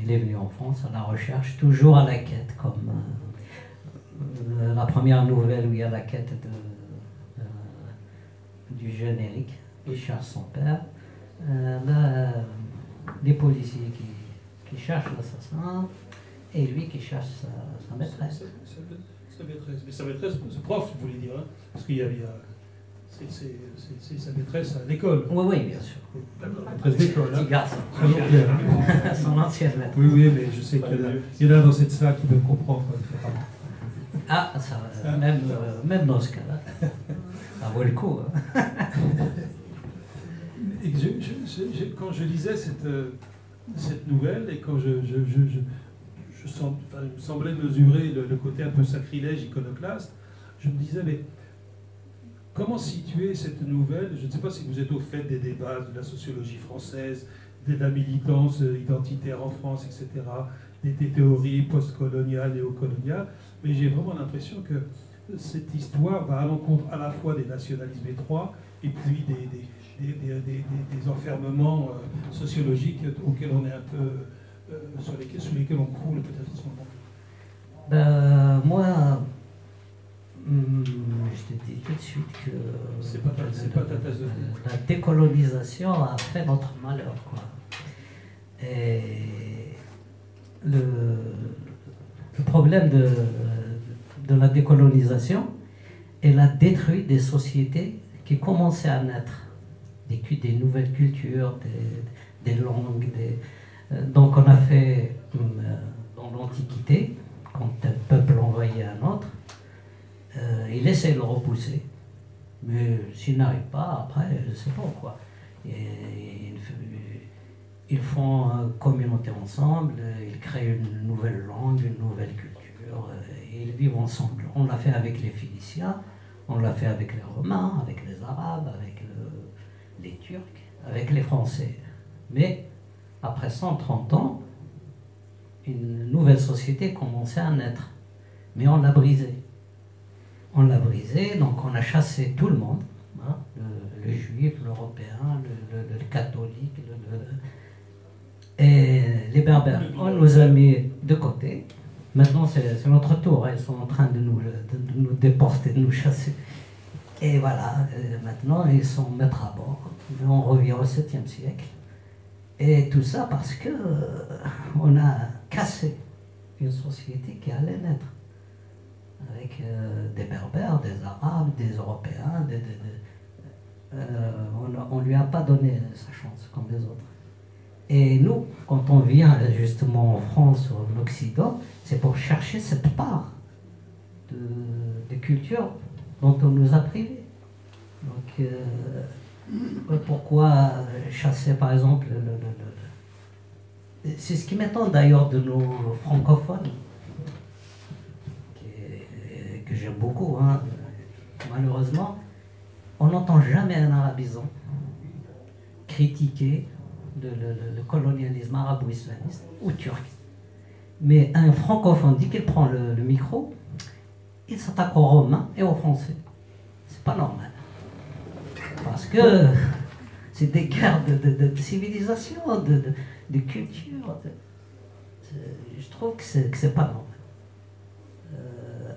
il est venu en France à la recherche, toujours à la quête, comme la première nouvelle où il y a la quête du générique, il cherche son père, les policiers qui cherchent l'assassin, et lui qui cherche sa maîtresse. Sa maîtresse, mais sa maîtresse, ce prof, vous voulez dire, hein, parce qu'il y avait... c'est sa maîtresse à l'école. Oui, oui, bien sûr. La maîtresse d'école, hein. Petit garçon. Son ancienne maîtresse. Oui, oui, mais je sais qu'il y en a dans cette salle qui peuvent comprendre différemment. Ah, ça, même dans ce cas-là, ça vaut le coup. Hein. Et quand je lisais cette nouvelle, et quand il me semblait mesurer le côté un peu sacrilège, iconoclaste, je me disais, mais comment situer cette nouvelle? Je ne sais pas si vous êtes au fait des débats de la sociologie française, de la militance identitaire en France, etc., des théories postcoloniales, néocoloniales, mais j'ai vraiment l'impression que cette histoire va à l'encontre à la fois des nationalismes étroits et puis des enfermements sociologiques auxquels on est un peu, sous lesquels on croule peut-être en ce moment. Moi, je te dis tout de suite que c'est pas ta tasse de thé. La décolonisation a fait notre malheur, quoi. Et le problème de la décolonisation, elle a détruit des sociétés qui commençaient à naître, des nouvelles cultures, des langues. Donc on a fait, dans l'Antiquité, quand un peuple envoyait un autre, il essaie de le repousser, mais s'il n'arrive pas, après, c'est bon, quoi. Ils font communauté ensemble, ils créent une nouvelle langue, une nouvelle culture, et ils vivent ensemble. On l'a fait avec les Phéniciens, on l'a fait avec les Romains, avec les Arabes, avec les Turcs, avec les Français. Mais après 130 ans, une nouvelle société commençait à naître, mais on l'a brisée. On l'a brisé, donc on a chassé tout le monde, hein, le juif, l'européen, le catholique, et les berbères. On nous a mis de côté. Maintenant, c'est notre tour. Ils sont en train de nous déporter, de nous chasser. Et voilà, maintenant, ils sont maîtres à bord. On revient au 7e siècle. Et tout ça parce que on a cassé une société qui allait naître avec des Berbères, des Arabes, des Européens. On ne lui a pas donné sa chance comme les autres. Et nous, quand on vient justement en France ou en Occident, c'est pour chercher cette part de culture dont on nous a privés. Donc, pourquoi chasser par exemple c'est ce qui m'étonne d'ailleurs de nos francophones, que j'aime beaucoup, hein. Malheureusement, on n'entend jamais un arabisant critiquer le colonialisme arabo-islamiste ou turc. Mais un francophone, dès qu'il prend le micro, il s'attaque aux Romains et aux Français. C'est pas normal. Parce que c'est des guerres de civilisation, de culture. Je trouve que c'est pas normal.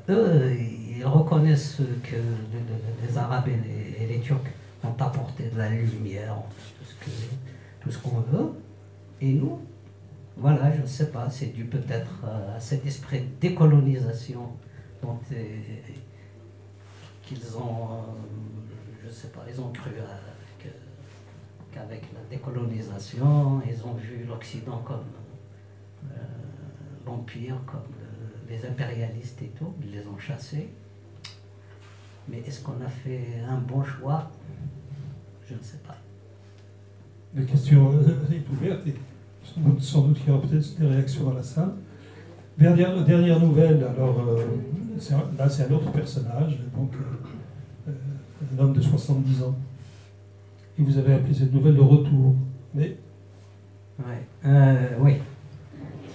Eux, ils reconnaissent que les Arabes et les Turcs ont apporté de la lumière, tout ce qu'on veut. Et nous, voilà, je ne sais pas, c'est dû peut-être à cet esprit de décolonisation dont qu'ils ont, je ne sais pas, ils ont cru qu'avec la décolonisation, ils ont vu l'Occident comme l'Empire, comme les impérialistes et tout, ils les ont chassés. Mais est-ce qu'on a fait un bon choix? Je ne sais pas. La question est ouverte et sans doute qu'il y aura peut-être des réactions à la salle. Dernière nouvelle, alors là c'est un autre personnage, donc un homme de 70 ans. Et vous avez appelé cette nouvelle le retour. Mais... oui.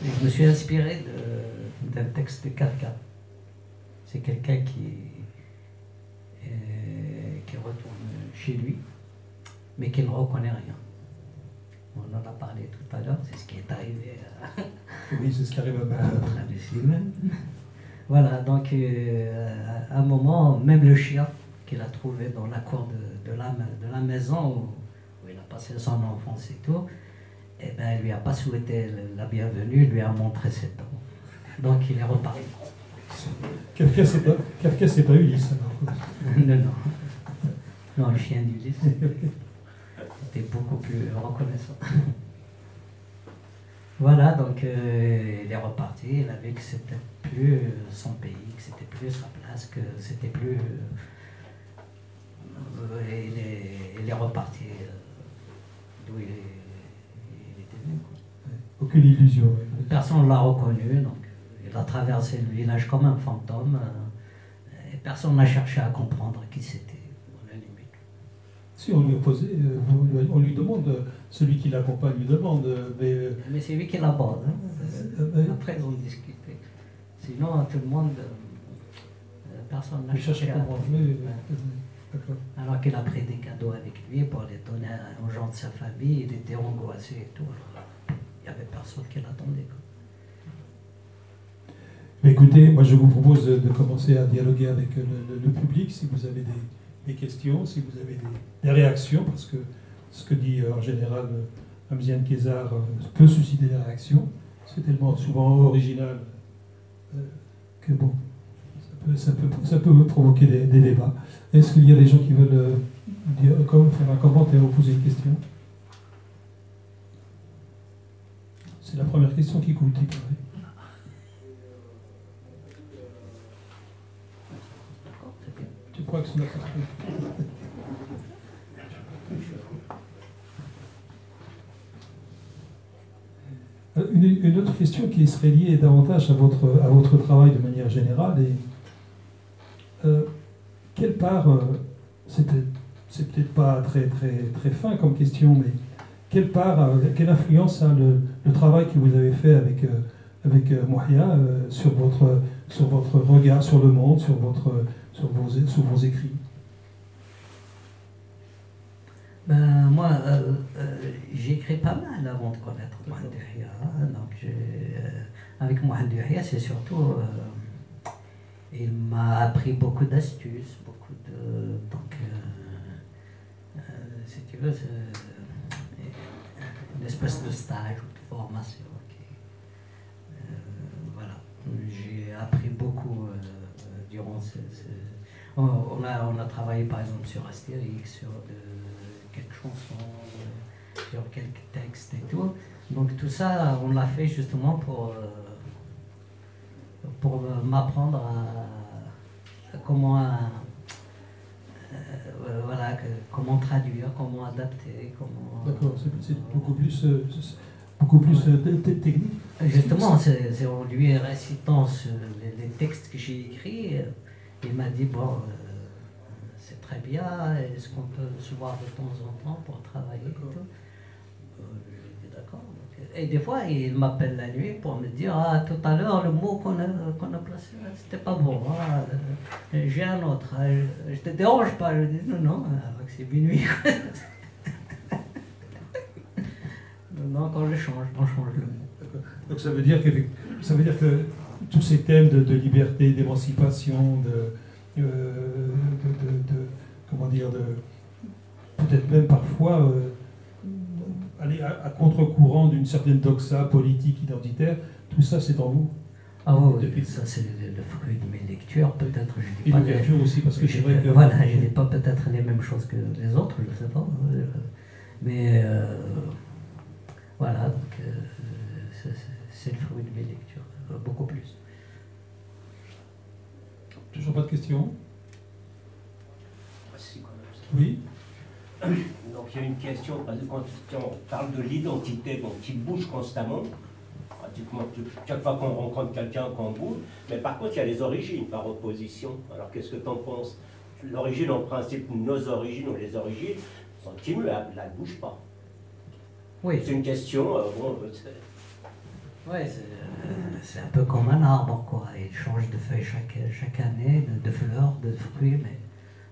Je me suis inspiré d'un texte de Kafka. C'est quelqu'un qui retourne chez lui, mais qui ne reconnaît rien. On en a parlé tout à l'heure, c'est ce qui est arrivé à... Oui, c'est ce qui arrive à Slimane. Voilà, donc à un moment, même le chien qu'il a trouvé dans la cour de la maison où il a passé son enfance et tout, eh ben, il lui a pas souhaité la bienvenue, il lui a montré ses dents. Donc il est reparti. Kafka, c'est pas Ulysse alors. Non. Non, le chien d'Ulysse était beaucoup plus reconnaissant. Voilà, donc il est reparti, il a vu que c'était plus son pays, que c'était plus sa place, que c'était plus... il est reparti d'où il était venu. Aucune illusion. Personne ne l'a reconnu, donc il a traversé le village comme un fantôme, et personne n'a cherché à comprendre qui c'était, à la limite. Si on lui a posé, on lui demande, celui qui l'accompagne lui demande, mais c'est lui qui l'aborde, hein. Après ils ont discuté. Sinon tout le monde, personne n'a cherché à comprendre. Alors qu'il a pris des cadeaux avec lui pour les donner aux gens de sa famille, il était angoissé et tout. Alors, il n'y avait personne qui l'attendait. Écoutez, moi je vous propose de commencer à dialoguer avec le public, si vous avez des questions, si vous avez des réactions, parce que ce que dit en général Hamziane Kézar peut susciter des réactions. C'est tellement souvent original que bon, ça peut provoquer des débats. Est-ce qu'il y a des gens qui veulent faire un commentaire ou poser une question? C'est la première question qui coûte. Tu crois que c'est la Une autre question qui serait liée davantage à votre travail de manière générale est quelle part, c'est peut-être pas très fin comme question, mais quelle influence a le travail que vous avez fait avec Mouhia sur votre regard sur le monde, sur vos écrits? Ben, moi, j'écris pas mal avant de connaître Mouhad Yahya. Donc, avec Mouhad Yahya, c'est surtout... il m'a appris beaucoup d'astuces, beaucoup de... Donc, si tu veux, espèce de stage ou de formation. Voilà, j'ai appris beaucoup durant on a travaillé par exemple sur Astérix, sur quelques chansons, sur quelques textes et tout. Donc tout ça, on l'a fait justement pour m'apprendre à comment voilà, comment traduire, comment adapter, comment... D'accord, c'est beaucoup plus technique. Justement, c'est en lui récitant les textes que j'ai écrits, il m'a dit, bon, c'est très bien, est-ce qu'on peut se voir de temps en temps pour travailler et tout. J'ai dit d'accord. Et des fois, il m'appelle la nuit pour me dire, ah, tout à l'heure, le mot qu'on a placé, c'était pas bon. Ah, j'ai un autre. Je te dérange pas. Je dis, non, alors que c'est minuit. Non, quand je change, on change le mot. Donc ça veut dire que tous ces thèmes de liberté, d'émancipation, comment dire, peut-être même parfois aller à contre-courant d'une certaine doxa politique identitaire, tout ça c'est en vous. Ah oui, ça c'est le fruit de mes lectures, peut-être. Et l'ouverture aussi, parce que c'est vrai que... Voilà, je n'ai pas peut-être les mêmes choses que les autres, je ne sais pas. Mais voilà, donc c'est le fruit de mes lectures, beaucoup plus. Toujours pas de questions? Si, quand même. Oui. Donc il y a une question, parce que quand on parle de l'identité, donc qui bouge constamment, pratiquement chaque fois qu'on rencontre quelqu'un, qu'on bouge, mais par contre il y a les origines par opposition. Alors qu'est-ce que tu en penses? L'origine, en principe, nos origines ou les origines sont immuables, elles ne bougent pas. Oui. C'est une question, bon... Oui, c'est un peu comme un arbre, quoi. Il change de feuilles chaque année, de fleurs, de fruits, mais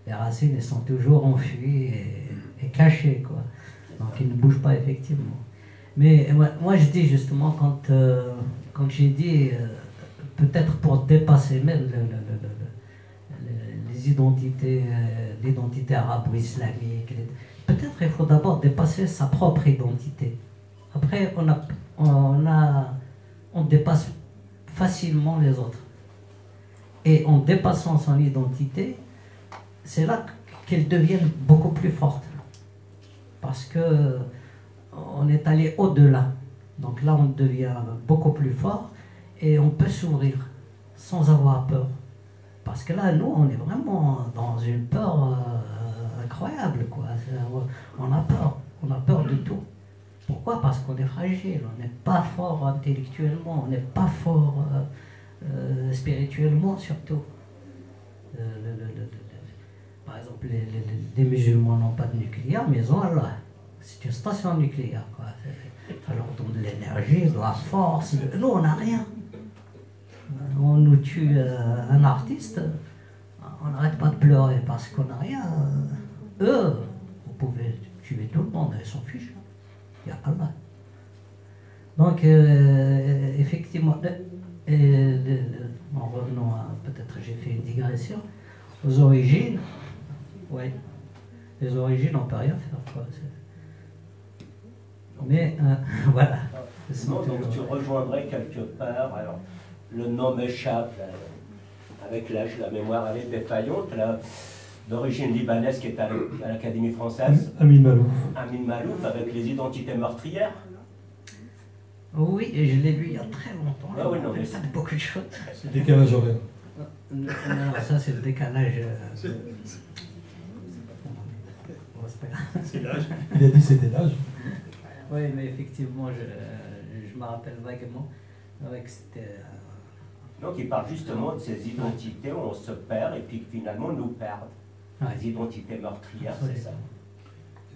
les racines, elles sont toujours enfuies et cachées, quoi. Donc ils ne bougent pas, effectivement. Mais moi je dis justement, quand j'ai dit, peut-être pour dépasser même les identités, l'identité arabo-islamique, peut-être il faut d'abord dépasser sa propre identité. Après, on dépasse facilement les autres. Et en dépassant son identité, c'est là qu'elles deviennent beaucoup plus fortes. Parce que on est allé au-delà. Donc là, on devient beaucoup plus fort et on peut s'ouvrir sans avoir peur. Parce que là, nous, on est vraiment dans une peur incroyable, quoi. On a peur. On a peur de tout. Pourquoi? Parce qu'on est fragile, on n'est pas fort intellectuellement, on n'est pas fort spirituellement surtout. Par exemple, les musulmans n'ont pas de nucléaire, mais ils ont Allah. C'est une station nucléaire, quoi. Ça leur donne de l'énergie, de la force. Nous, on n'a rien. On nous tue un artiste, on n'arrête pas de pleurer parce qu'on n'a rien. Eux, vous pouvez tuer tout le monde, ils s'en fichent. Il n'y a pas de mal. Donc, effectivement, en revenant à, peut-être j'ai fait une digression, aux origines, oui, les origines, on ne peut rien faire, quoi. Mais, voilà. Non, donc tu rejoindrais quelque part, alors, le nom m'échappe, avec l'âge, la mémoire elle est défaillante, d'origine libanaise qui est à l'Académie française. Amin Malouf. Amin Malouf, avec les identités meurtrières. Oui, et je l'ai lu il y a très longtemps. Ah oui, non, mais pas de beaucoup de choses. C'est le décalage horaire. Non, ça c'est le décalage. C'est l'âge. Il a dit c'était l'âge. Oui, mais effectivement, je me rappelle vaguement. C'était... Donc il parle justement de ces identités où on se perd et puis finalement nous perdent. Les identités meurtrières, c'est ça.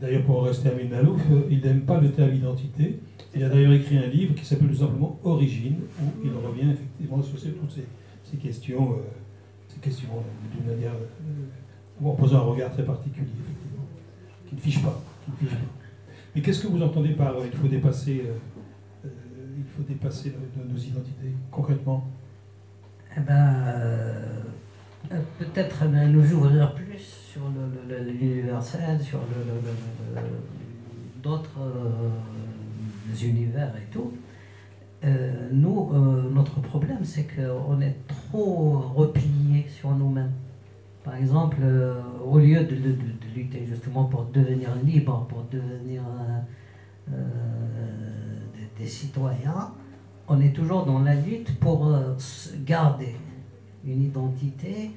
D'ailleurs, pour rester Amin Malouf, il n'aime pas le terme identité. Il a d'ailleurs écrit un livre qui s'appelle tout simplement Origine, où il revient effectivement sur toutes ces questions d'une manière, en posant un regard très particulier, effectivement, qui ne fiche pas. Mais qu'est-ce que vous entendez par il faut dépasser nos identités, concrètement? Eh ben, peut-être nous ouvrir plus sur l'universel, sur d'autres univers et tout. Nous, notre problème, c'est qu'on est trop repliés sur nous-mêmes. Par exemple, au lieu de lutter justement pour devenir libre, pour devenir des citoyens, on est toujours dans la lutte pour garder une identité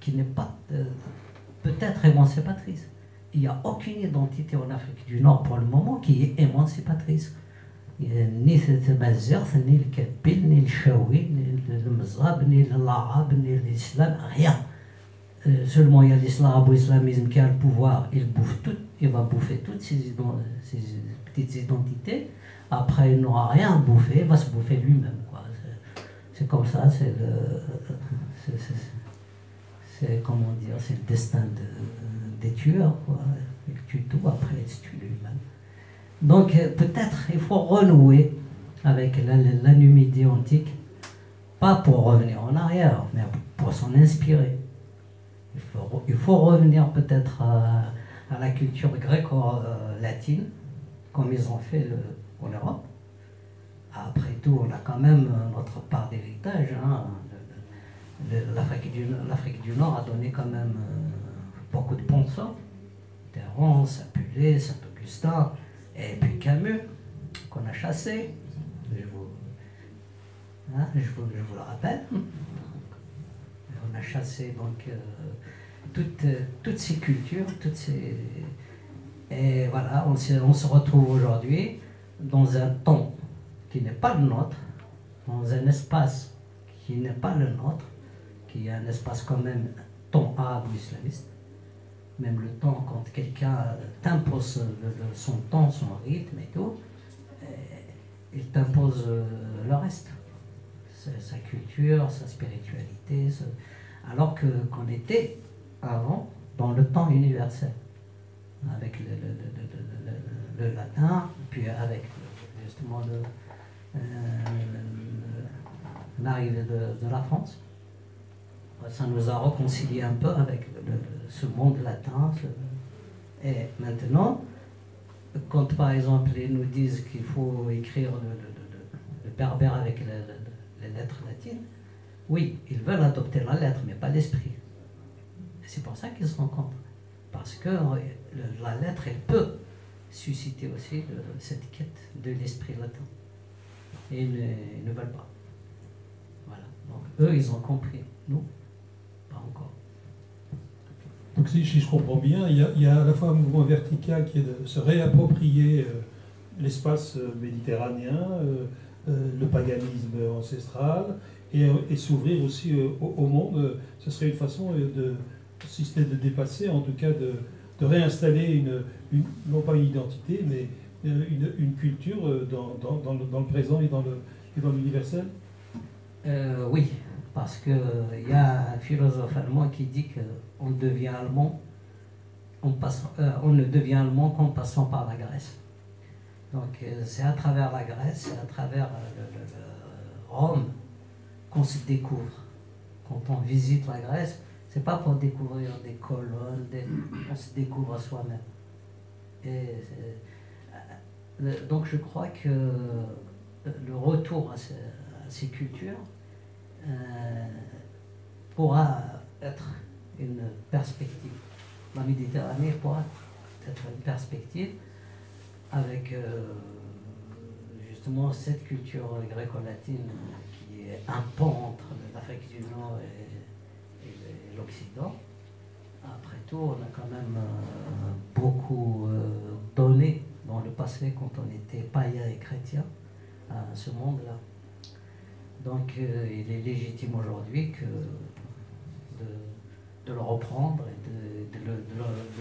qui n'est pas peut-être émancipatrice. Il n'y a aucune identité en Afrique du Nord pour le moment qui est émancipatrice. Ni le Mazerf, ni le Kabyle, ni le Chaoui, ni le Mzab, ni l'Arabe, ni l'Islam, rien. Seulement il y a l'islamo-islamisme qui a le pouvoir, il va bouffer toutes ces petites identités. Après, il n'aura rien à bouffer, il va se bouffer lui-même. C'est comme ça, c'est comment dire, c'est le destin des tueurs. Quoi. Il tue tout, après il se tue lui-même. Donc peut-être il faut renouer avec la Numidie antique, pas pour revenir en arrière, mais pour s'en inspirer. Il faut revenir peut-être à la culture gréco-latine, comme ils ont fait en Europe. Après tout, on a quand même notre part d'héritage. Hein. L'Afrique du Nord a donné quand même beaucoup de penseurs. Terence, Apulée, Saint-Augustin, et puis Camus, qu'on a chassé. Je vous le rappelle. On a chassé donc toutes ces cultures, et voilà, on se retrouve aujourd'hui dans un temps qui n'est pas le nôtre, dans un espace qui n'est pas le nôtre, qui est un espace quand même temps arabe ou islamiste. Même le temps, quand quelqu'un t'impose son temps, son rythme et tout, il t'impose le reste. Sa culture, sa spiritualité, alors qu'on était avant dans le temps universel, avec le latin, puis avec justement l'arrivée de la France. Ça nous a réconcilié un peu avec ce monde latin. Et maintenant, quand par exemple ils nous disent qu'il faut écrire le berbère avec les lettres latines, oui, ils veulent adopter la lettre, mais pas l'esprit. Et c'est pour ça qu'ils se rencontrent. Parce que la lettre, elle peut susciter aussi cette quête de l'esprit latin. Et ils ne veulent pas. Voilà. Donc eux, ils ont compris. Nous, pas encore. Donc si je comprends bien, il y a à la fois un mouvement vertical qui est de se réapproprier l'espace méditerranéen, le paganisme ancestral, et s'ouvrir aussi au monde. Ce serait une façon, si ce n'est de dépasser, en tout cas de réinstaller non pas une identité, mais une culture dans le présent et dans l'universel. Oui, parce qu'il y a un philosophe allemand qui dit qu'on devient allemand, on ne devient allemand qu'en passant par la Grèce. Donc c'est à travers la Grèce, c'est à travers Rome qu'on se découvre. Quand on visite la Grèce, c'est pas pour découvrir des colonnes, on se découvre à soi-même. Donc je crois que le retour à ces cultures pourra être une perspective. La Méditerranée pourra être une perspective avec justement cette culture gréco-latine qui est un pont entre l'Afrique du Nord et l'Occident. Après tout, on a quand même beaucoup donné dans le passé quand on était païen et chrétien à ce monde-là. Donc il est légitime aujourd'hui de le reprendre, et de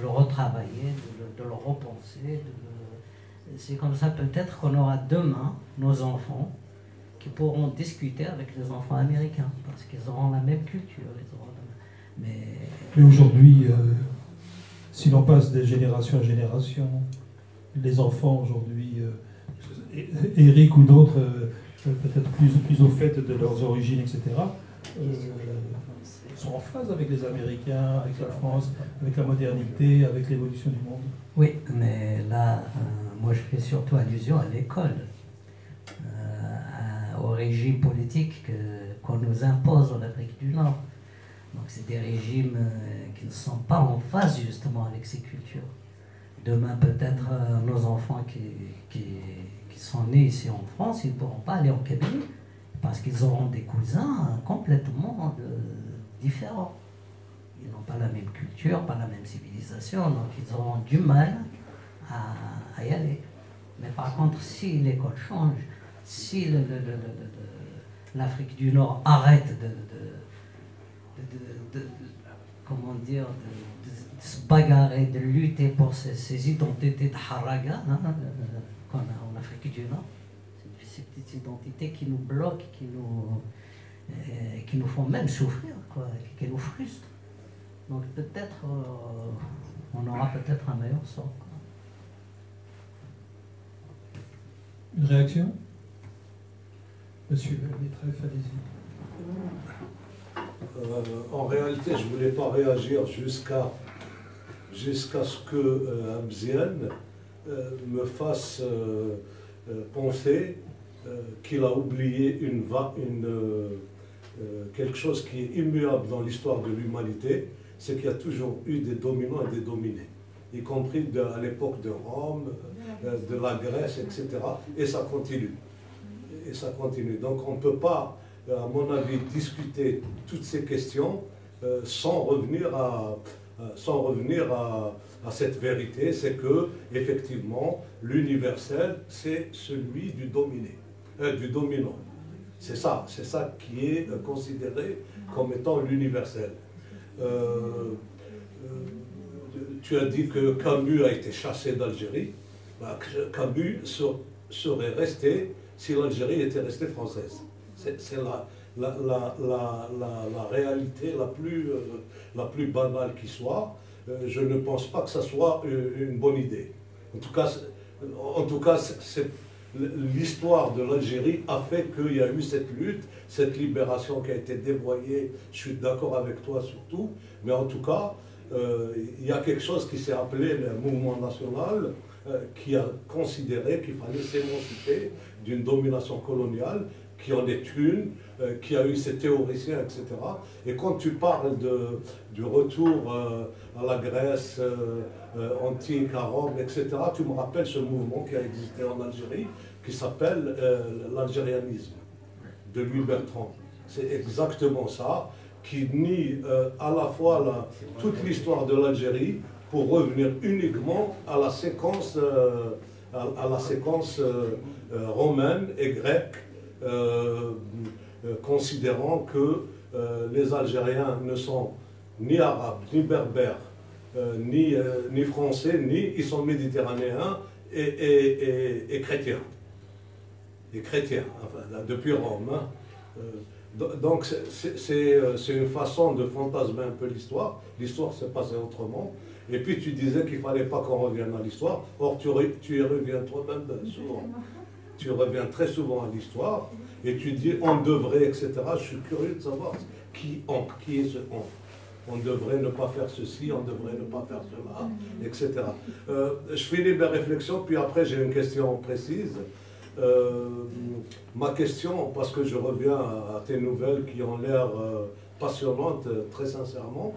le retravailler, de le repenser. C'est comme ça peut-être qu'on aura demain nos enfants qui pourront discuter avec les enfants américains, parce qu'ils auront la même culture. Mais aujourd'hui, si l'on passe de génération à génération, les enfants aujourd'hui, Eric ou d'autres, peut-être plus au fait de leurs origines, etc., sont en phase avec les Américains, avec la France, avec la modernité, avec l'évolution du monde. Oui, mais là, moi je fais surtout allusion à l'école, au régime politique qu'on nous impose en Afrique du Nord. Donc c'est des régimes qui ne sont pas en phase justement avec ces cultures. Demain peut-être nos enfants qui sont nés ici en France, ils ne pourront pas aller en Kabylie parce qu'ils auront des cousins complètement différents. Ils n'ont pas la même culture, pas la même civilisation, donc ils auront du mal à y aller. Mais par contre, si l'école change, si l'Afrique du Nord arrête comment dire, de se bagarrer, de lutter pour ces identités de haraga qu'on a en Afrique du Nord, ces petites identités qui nous bloquent, qui nous font même souffrir, quoi, qui nous frustrent. Donc peut-être on aura peut-être un meilleur sort. Une réaction? Monsieur Mitref, allez-y. En réalité, je ne voulais pas réagir jusqu'à ce que Abziane me fasse penser qu'il a oublié quelque chose qui est immuable dans l'histoire de l'humanité, c'est qu'il y a toujours eu des dominants et des dominés, y compris à l'époque de Rome, de la Grèce, etc. Et ça continue. Et ça continue. Donc on ne peut pas, à mon avis, discuter toutes ces questions sans revenir à cette vérité, c'est que, effectivement, l'universel, c'est celui du dominé, du dominant. C'est ça qui est considéré comme étant l'universel. Tu as dit que Camus a été chassé d'Algérie. Camus serait resté si l'Algérie était restée française. C'est la réalité la plus banale qui soit. Je ne pense pas que ça soit une bonne idée. En tout cas, l'histoire de l'Algérie a fait qu'il y a eu cette lutte, cette libération qui a été dévoyée. Je suis d'accord avec toi surtout, mais en tout cas, il y a quelque chose qui s'est appelé le mouvement national, qui a considéré qu'il fallait s'émanciper d'une domination coloniale, qui en est une, qui a eu ses théoriciens, etc. Et quand tu parles du retour à la Grèce antique, à Rome, etc., tu me rappelles ce mouvement qui a existé en Algérie, qui s'appelle l'algérianisme, de Louis Bertrand. C'est exactement ça, qui nie à la fois toute l'histoire de l'Algérie pour revenir uniquement à la séquence, romaine et grecque, considérant que les Algériens ne sont ni arabes, ni berbères, ni français, ils sont méditerranéens et chrétiens. Et chrétiens, enfin, depuis Rome. Hein. Donc c'est une façon de fantasmer un peu l'histoire. L'histoire s'est passée autrement. Et puis tu disais qu'il ne fallait pas qu'on revienne à l'histoire. Or tu y reviens toi-même souvent. Tu reviens très souvent à l'histoire et tu dis on devrait, etc. Je suis curieux de savoir qui est ce on. On devrait ne pas faire ceci, on devrait ne pas faire cela, etc. Je finis mes réflexions, puis après j'ai une question précise. Ma question, parce que je reviens à tes nouvelles qui ont l'air passionnantes, très sincèrement,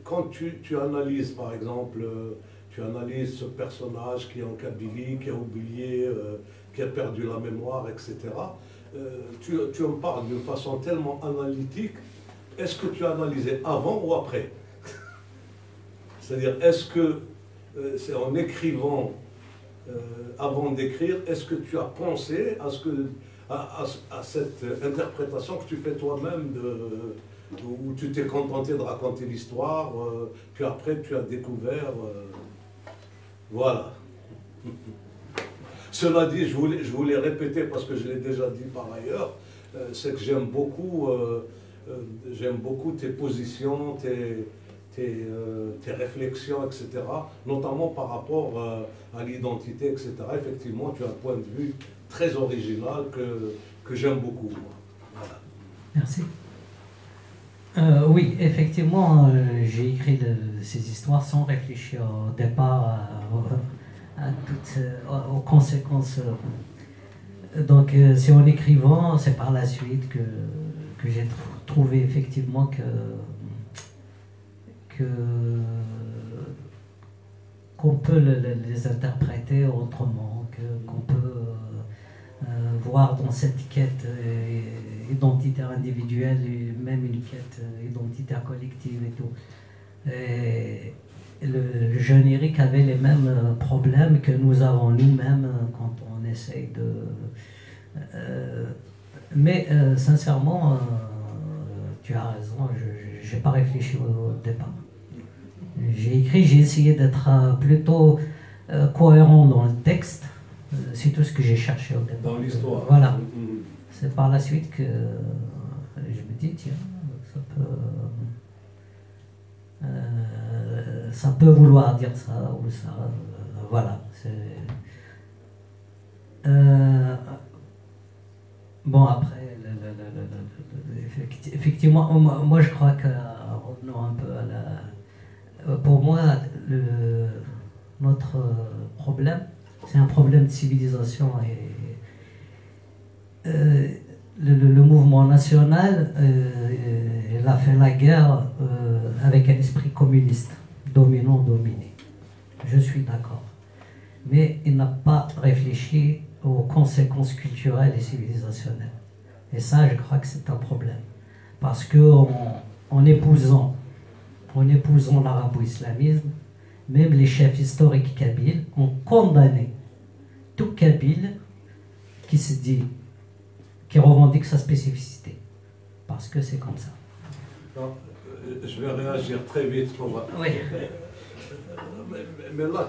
quand tu analyses, par exemple, tu analyses ce personnage qui est en Kabylie, qui a oublié, qui a perdu la mémoire, etc., tu en parles d'une façon tellement analytique. Est-ce que tu as analysé avant ou après? C'est-à-dire, est-ce que c'est en écrivant, avant d'écrire, est-ce que tu as pensé à cette interprétation que tu fais toi-même, où tu t'es contenté de raconter l'histoire, puis après tu as découvert, voilà. Cela dit, je voulais répéter parce que je l'ai déjà dit par ailleurs, c'est que j'aime beaucoup tes positions, tes réflexions, etc., notamment par rapport à l'identité, etc. Effectivement, tu as un point de vue très original que j'aime beaucoup. Voilà. Merci. Oui, effectivement, j'ai écrit ces histoires sans réfléchir au départ aux conséquences. Donc, c'est en écrivant, c'est par la suite que j'ai trouvé effectivement qu'on peut les interpréter autrement, qu'on peut voir dans cette quête identitaire individuelle et même une quête identitaire collective et tout. Et le jeune Eric avait les mêmes problèmes que nous avons nous-mêmes quand on essaye de... mais sincèrement, tu as raison, je n'ai pas réfléchi au départ. J'ai essayé d'être plutôt cohérent dans le texte. C'est tout ce que j'ai cherché au départ. Dans l'histoire. Voilà. C'est par la suite que je me dis, tiens, ça peut vouloir dire ça ou ça. Voilà. Bon, après, effectivement, moi je crois que, revenons un peu à pour moi, notre problème, c'est un problème de civilisation et le mouvement national il a fait la guerre avec un esprit communiste, dominant-dominé. Je suis d'accord. Mais il n'a pas réfléchi aux conséquences culturelles et civilisationnelles. Et ça, je crois que c'est un problème. Parce qu'en épousant l'arabo-islamisme, même les chefs historiques kabyles ont condamné tout kabyle qui se dit, qui revendique sa spécificité. Parce que c'est comme ça. Non, je vais réagir très vite. Oui. Mais là,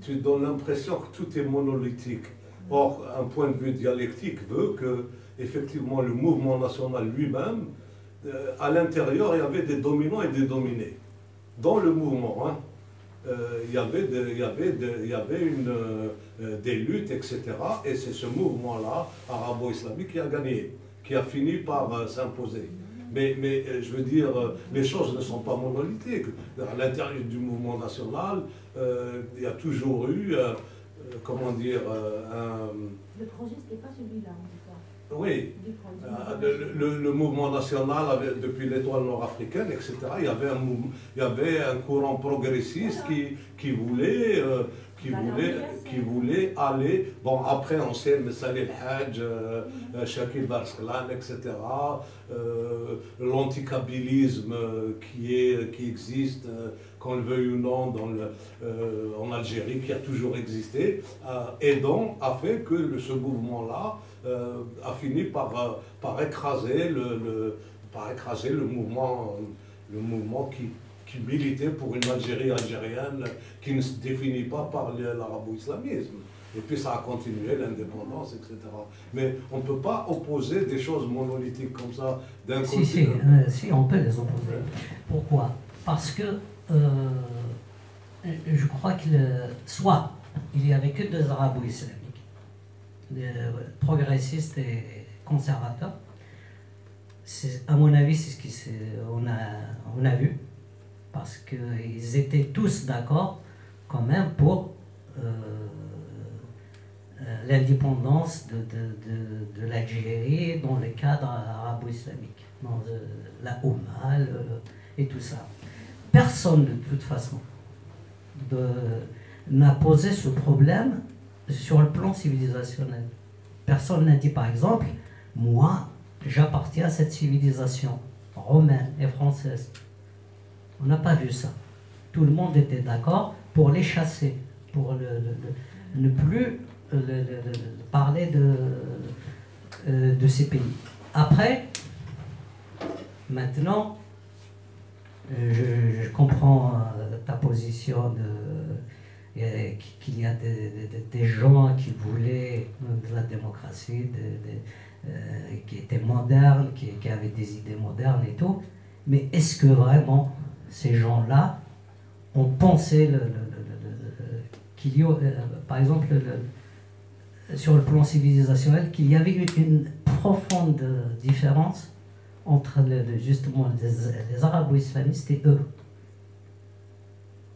tu donnes l'impression que tout est monolithique. Or, un point de vue dialectique veut que, effectivement, le mouvement national lui-même, à l'intérieur, il y avait des dominants et des dominés. Dans le mouvement, hein, il y avait des luttes, etc. Et c'est ce mouvement-là, arabo-islamique, qui a gagné, qui a fini par s'imposer. Mais je veux dire, les choses ne sont pas monolithiques. À l'intérieur du mouvement national, il y a toujours eu, comment dire, un... Le projet, ce n'est pas celui-là, en tout cas. Oui, le mouvement national, depuis l'étoile nord-africaine, etc., il y avait un courant progressiste qui voulait aller... Bon, après, on sait, Salih El-Hajj, Shakil Barslan, etc., l'anticabilisme qui existe, qu'on le veuille ou non, en Algérie, qui a toujours existé, a fait que ce mouvement-là a fini par écraser le mouvement qui militait pour une Algérie algérienne qui ne se définit pas par l'arabo-islamisme. Et puis ça a continué, l'indépendance, etc. Mais on ne peut pas opposer des choses monolithiques comme ça d'un côté. Si, on peut les opposer. Pourquoi? Parce que je crois que soit il n'y avait que deux arabo-islamiques, progressistes et conservateurs. À mon avis, c'est ce qu'on a vu. Parce qu'ils étaient tous d'accord quand même pour l'indépendance de l'Algérie dans le cadre arabo-islamique, dans la Oumma et tout ça. Personne de toute façon n'a posé ce problème sur le plan civilisationnel. Personne n'a dit par exemple, moi j'appartiens à cette civilisation romaine et française. On n'a pas vu ça. Tout le monde était d'accord pour les chasser, pour ne plus parler de ces pays. Après, maintenant, je comprends ta position qu'il y a des gens qui voulaient de la démocratie, qui étaient modernes, qui avaient des idées modernes et tout. Mais est-ce que vraiment ces gens-là ont pensé qu'il y a, par exemple, sur le plan civilisationnel, qu'il y avait une profonde différence entre justement les arabo-islamistes et eux.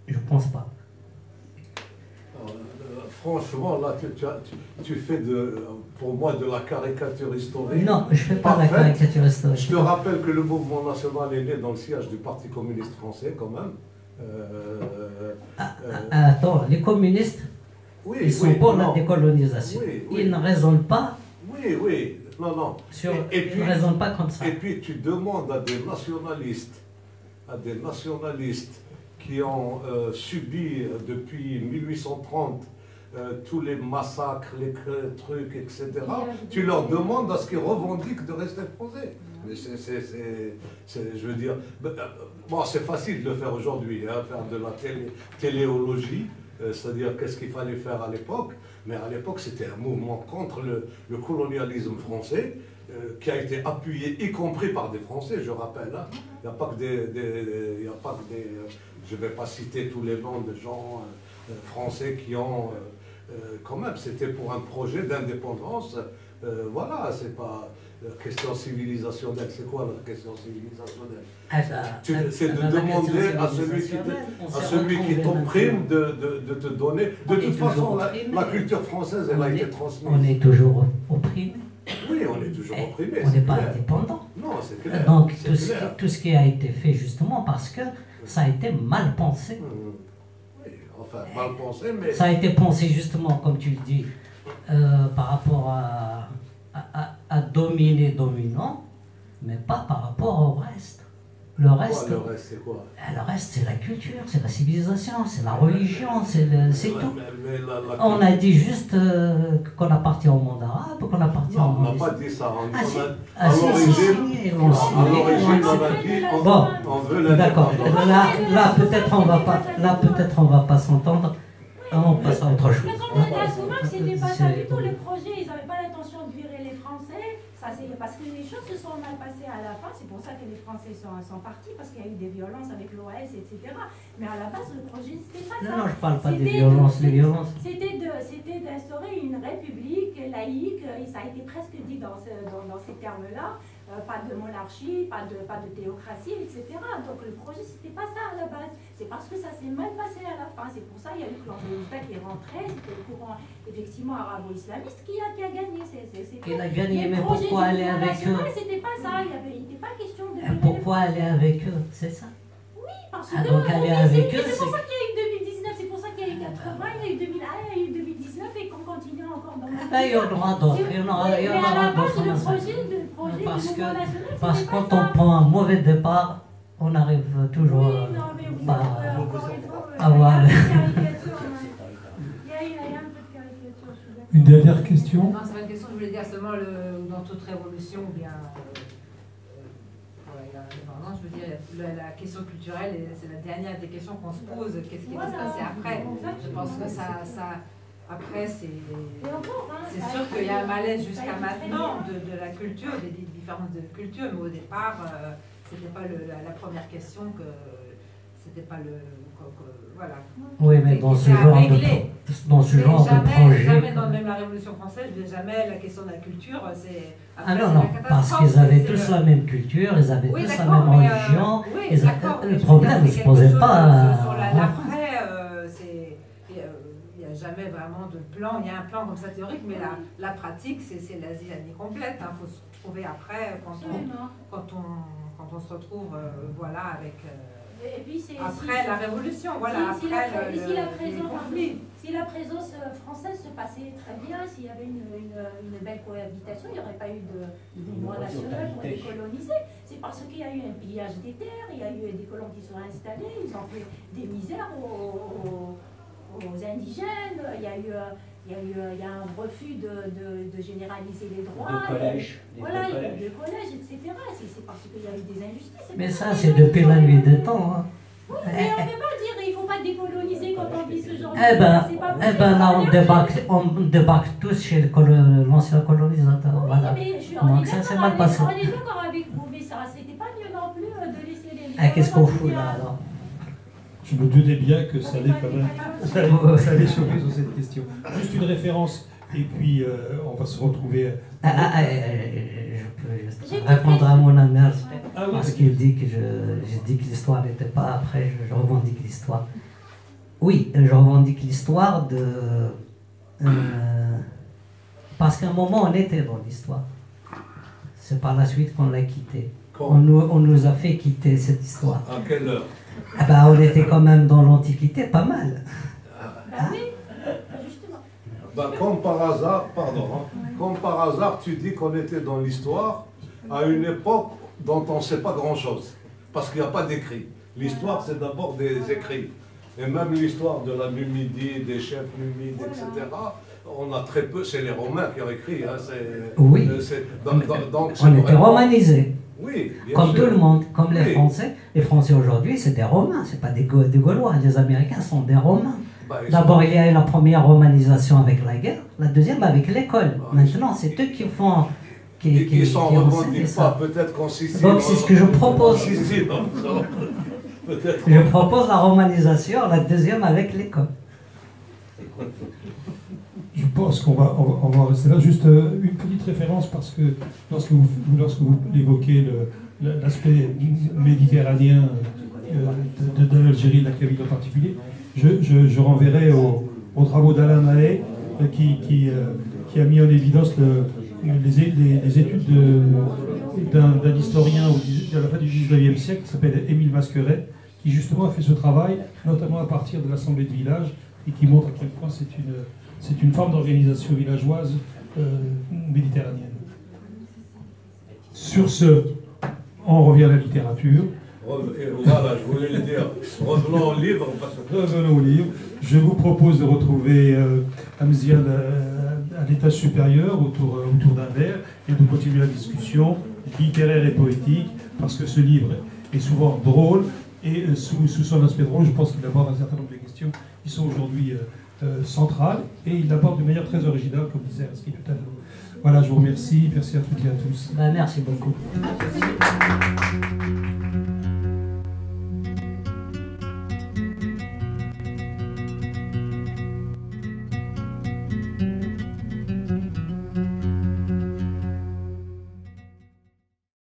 Je pense pas. Franchement, là, tu fais pour moi de la caricature historique. Non, je ne fais pas la caricature historique. Je te rappelle que le mouvement national est né dans le sillage du Parti communiste français, quand même. Attends, les communistes, Oui, ils sont pour la décolonisation. Ils ne raisonnent pas. Oui, non. Ils ne raisonnent pas comme ça. Et puis tu demandes à des nationalistes qui ont subi depuis 1830 tous les massacres, les trucs, etc. Tu leur demandes à ce qu'ils revendiquent de rester français. Mais je veux dire, bon, c'est facile de le faire aujourd'hui, hein, faire de la téléologie, c'est-à-dire qu'est-ce qu'il fallait faire à l'époque. Mais à l'époque, c'était un mouvement contre le colonialisme français qui a été appuyé, y compris par des Français, je rappelle. Hein. Il n'y a pas que des je ne vais pas citer tous les noms de gens français qui ont... quand même, c'était pour un projet d'indépendance. Voilà, c'est pas... La question civilisationnelle, c'est quoi la question civilisationnelle? C'est de demander à celui qui t'opprime de te donner. De toute façon, la culture française, elle a été transmise. On est toujours opprimé. Oui, on est toujours opprimé. On n'est pas indépendant. Non, c'est clair. Donc tout ce qui a été fait justement parce que ça a été mal pensé. Oui, enfin, mal pensé, mais... Ça a été pensé justement, comme tu le dis, par rapport à dominer dominant, mais pas par rapport au reste. Le reste, c'est quoi? Le reste, c'est la culture, c'est la civilisation, c'est la religion, c'est tout. Mais on a dit juste qu'on appartient au monde arabe, qu'on appartient au monde... Non, on n'a pas dit ça. À l'origine, on a dit on veut l'indépendance. D'accord. Là, peut-être on va pas s'entendre. On passe à autre chose. Mais quand on était à Soumar, c'était pas ça du tout. Le projet, ils n'avaient pas l'intention de virer les Français. Parce que les choses se sont mal passées à la fin. C'est pour ça que les Français sont partis, parce qu'il y a eu des violences avec l'OAS, etc. Mais à la base, le projet, c'était pas ça. Non, je parle pas des violences. C'était d'instaurer une république laïque. Et ça a été presque dit dans ces termes-là. Pas de monarchie, pas de théocratie, etc. Donc le projet, c'était pas ça à la base. C'est parce que ça s'est mal passé à la fin. C'est pour ça qu'il y a eu l'État qui est rentré. C'était le courant, effectivement, arabo-islamiste qui a gagné. Il a gagné, mais pourquoi aller avec eux? C'était pas ça. Il n'était pas question de... Pourquoi aller avec eux? C'est ça? Oui, parce que... Donc aller avec eux, c'est pour ça qu'il y a eu 2019, c'est pour ça qu'il y a eu 80, il y a eu 2001, il y a eu 2019 et qu'on continue encore dans le... Il y en aura d'autres. Il y en aura d'autres. Parce que quand on prend un mauvais départ, on arrive toujours à avoir... Une dernière question? Non, c'est pas une question, je voulais dire seulement dans toute révolution, ou bien l'indépendance, je veux dire, la question culturelle, c'est la dernière des questions qu'on se pose, qu'est-ce qui va se passer après? Je pense que après, c'est sûr qu'il y a un malaise jusqu'à maintenant de la culture, des différentes cultures, mais au départ, c'était pas la première question que... C'était pas le... voilà. Oui, mais dans ce genre de projet... Jamais dans même la Révolution française, jamais la question de la culture, c'est... non, parce qu'ils avaient tous la même culture, ils avaient tous la même religion. Le problème ne se posait pas... L'après, il n'y a jamais vraiment de plan. Il y a un plan comme ça théorique, mais la pratique, c'est l'Asie complète. Il faut se trouver après, quand on se retrouve voilà, avec... Et puis après la révolution, voilà, après le conflit. Si la présence française se passait très bien, s'il y avait une belle cohabitation, il n'y aurait pas eu de mouvement national pour décoloniser. C'est parce qu'il y a eu un pillage des terres, il y a eu des colons qui sont installés, ils ont fait des misères aux indigènes, il y a un refus de généraliser les droits. Des collèges. Voilà, il y a eu des collèges, etc. C'est parce qu'il y a eu des injustices. Mais ça, c'est depuis la nuit des temps. Hein. Oui, mais on ne peut pas dire qu'il ne faut pas décoloniser quand on vit ce genre de choses. Là, on débarque tous chez l'ancien colonisateur. Oui, voilà. Donc ça s'est mal passé. On est d'accord avec vous, mais ça c'était pas mieux non plus de laisser les... Qu'est-ce qu'on fout là alors? Je me doutais bien que ça allait quand même, ça allait chauffer sur cette question. Juste une Et puis, on va se retrouver... Je peux juste répondre à mon ami, parce qu'il dit que j'ai dit que l'histoire n'était pas... Après, je revendique l'histoire. Oui, je revendique l'histoire de... parce qu'à un moment, on était dans l'histoire. C'est par la suite qu'on l'a quitté. On nous a fait quitter cette histoire. À quelle heure? Ah ben, on était quand même dans l'Antiquité, pas mal. Oui, justement. Ben, comme par hasard, pardon, comme par hasard, tu dis qu'on était dans l'histoire à une époque dont on ne sait pas grand-chose. Parce qu'il n'y a pas d'écrit. L'histoire, c'est d'abord des écrits. Et même l'histoire de la Numidie, des chefs numides, etc., on a très peu, c'est les Romains qui ont écrit. Hein, oui, donc, on était romanisés. Oui, bien comme sûr. tout le monde, comme les Français. Les Français aujourd'hui, c'est des Romains, c'est pas des Gaulois. Les Américains sont des Romains. D'abord, il y a eu la première romanisation avec la guerre, la deuxième avec l'école. Maintenant, c'est eux qui font... Qui s'en revendiquent pas, peut-être qu'on s'y... Donc, c'est ce que je propose. Je propose la romanisation, la deuxième avec l'école. Je pense qu'on va rester là. Juste une petite référence, parce que lorsque vous évoquez l'aspect méditerranéen de l'Algérie, de la Kabylie en particulier, je renverrai aux travaux d'Alain Mahé, qui a mis en évidence les études d'un historien à la fin du 19e siècle, qui s'appelle Émile Masqueret, qui justement a fait ce travail, notamment à partir de l'Assemblée de village, et qui montre à quel point c'est une forme d'organisation villageoise méditerranéenne. Sur ce, on revient à la littérature. Voilà, je voulais le dire. Revenons au livre. Revenons au livre. Je vous propose de retrouver Amziane à l'étage supérieur autour d'un verre et de continuer la discussion littéraire et poétique, parce que ce livre est souvent drôle, et sous son aspect drôle, je pense qu'il aborde un certain nombre de questions qui sont aujourd'hui centrales, et il l'aborde de manière très originale, comme disait Arsky tout à l'heure. Voilà, je vous remercie. Merci à toutes et à tous. Merci beaucoup.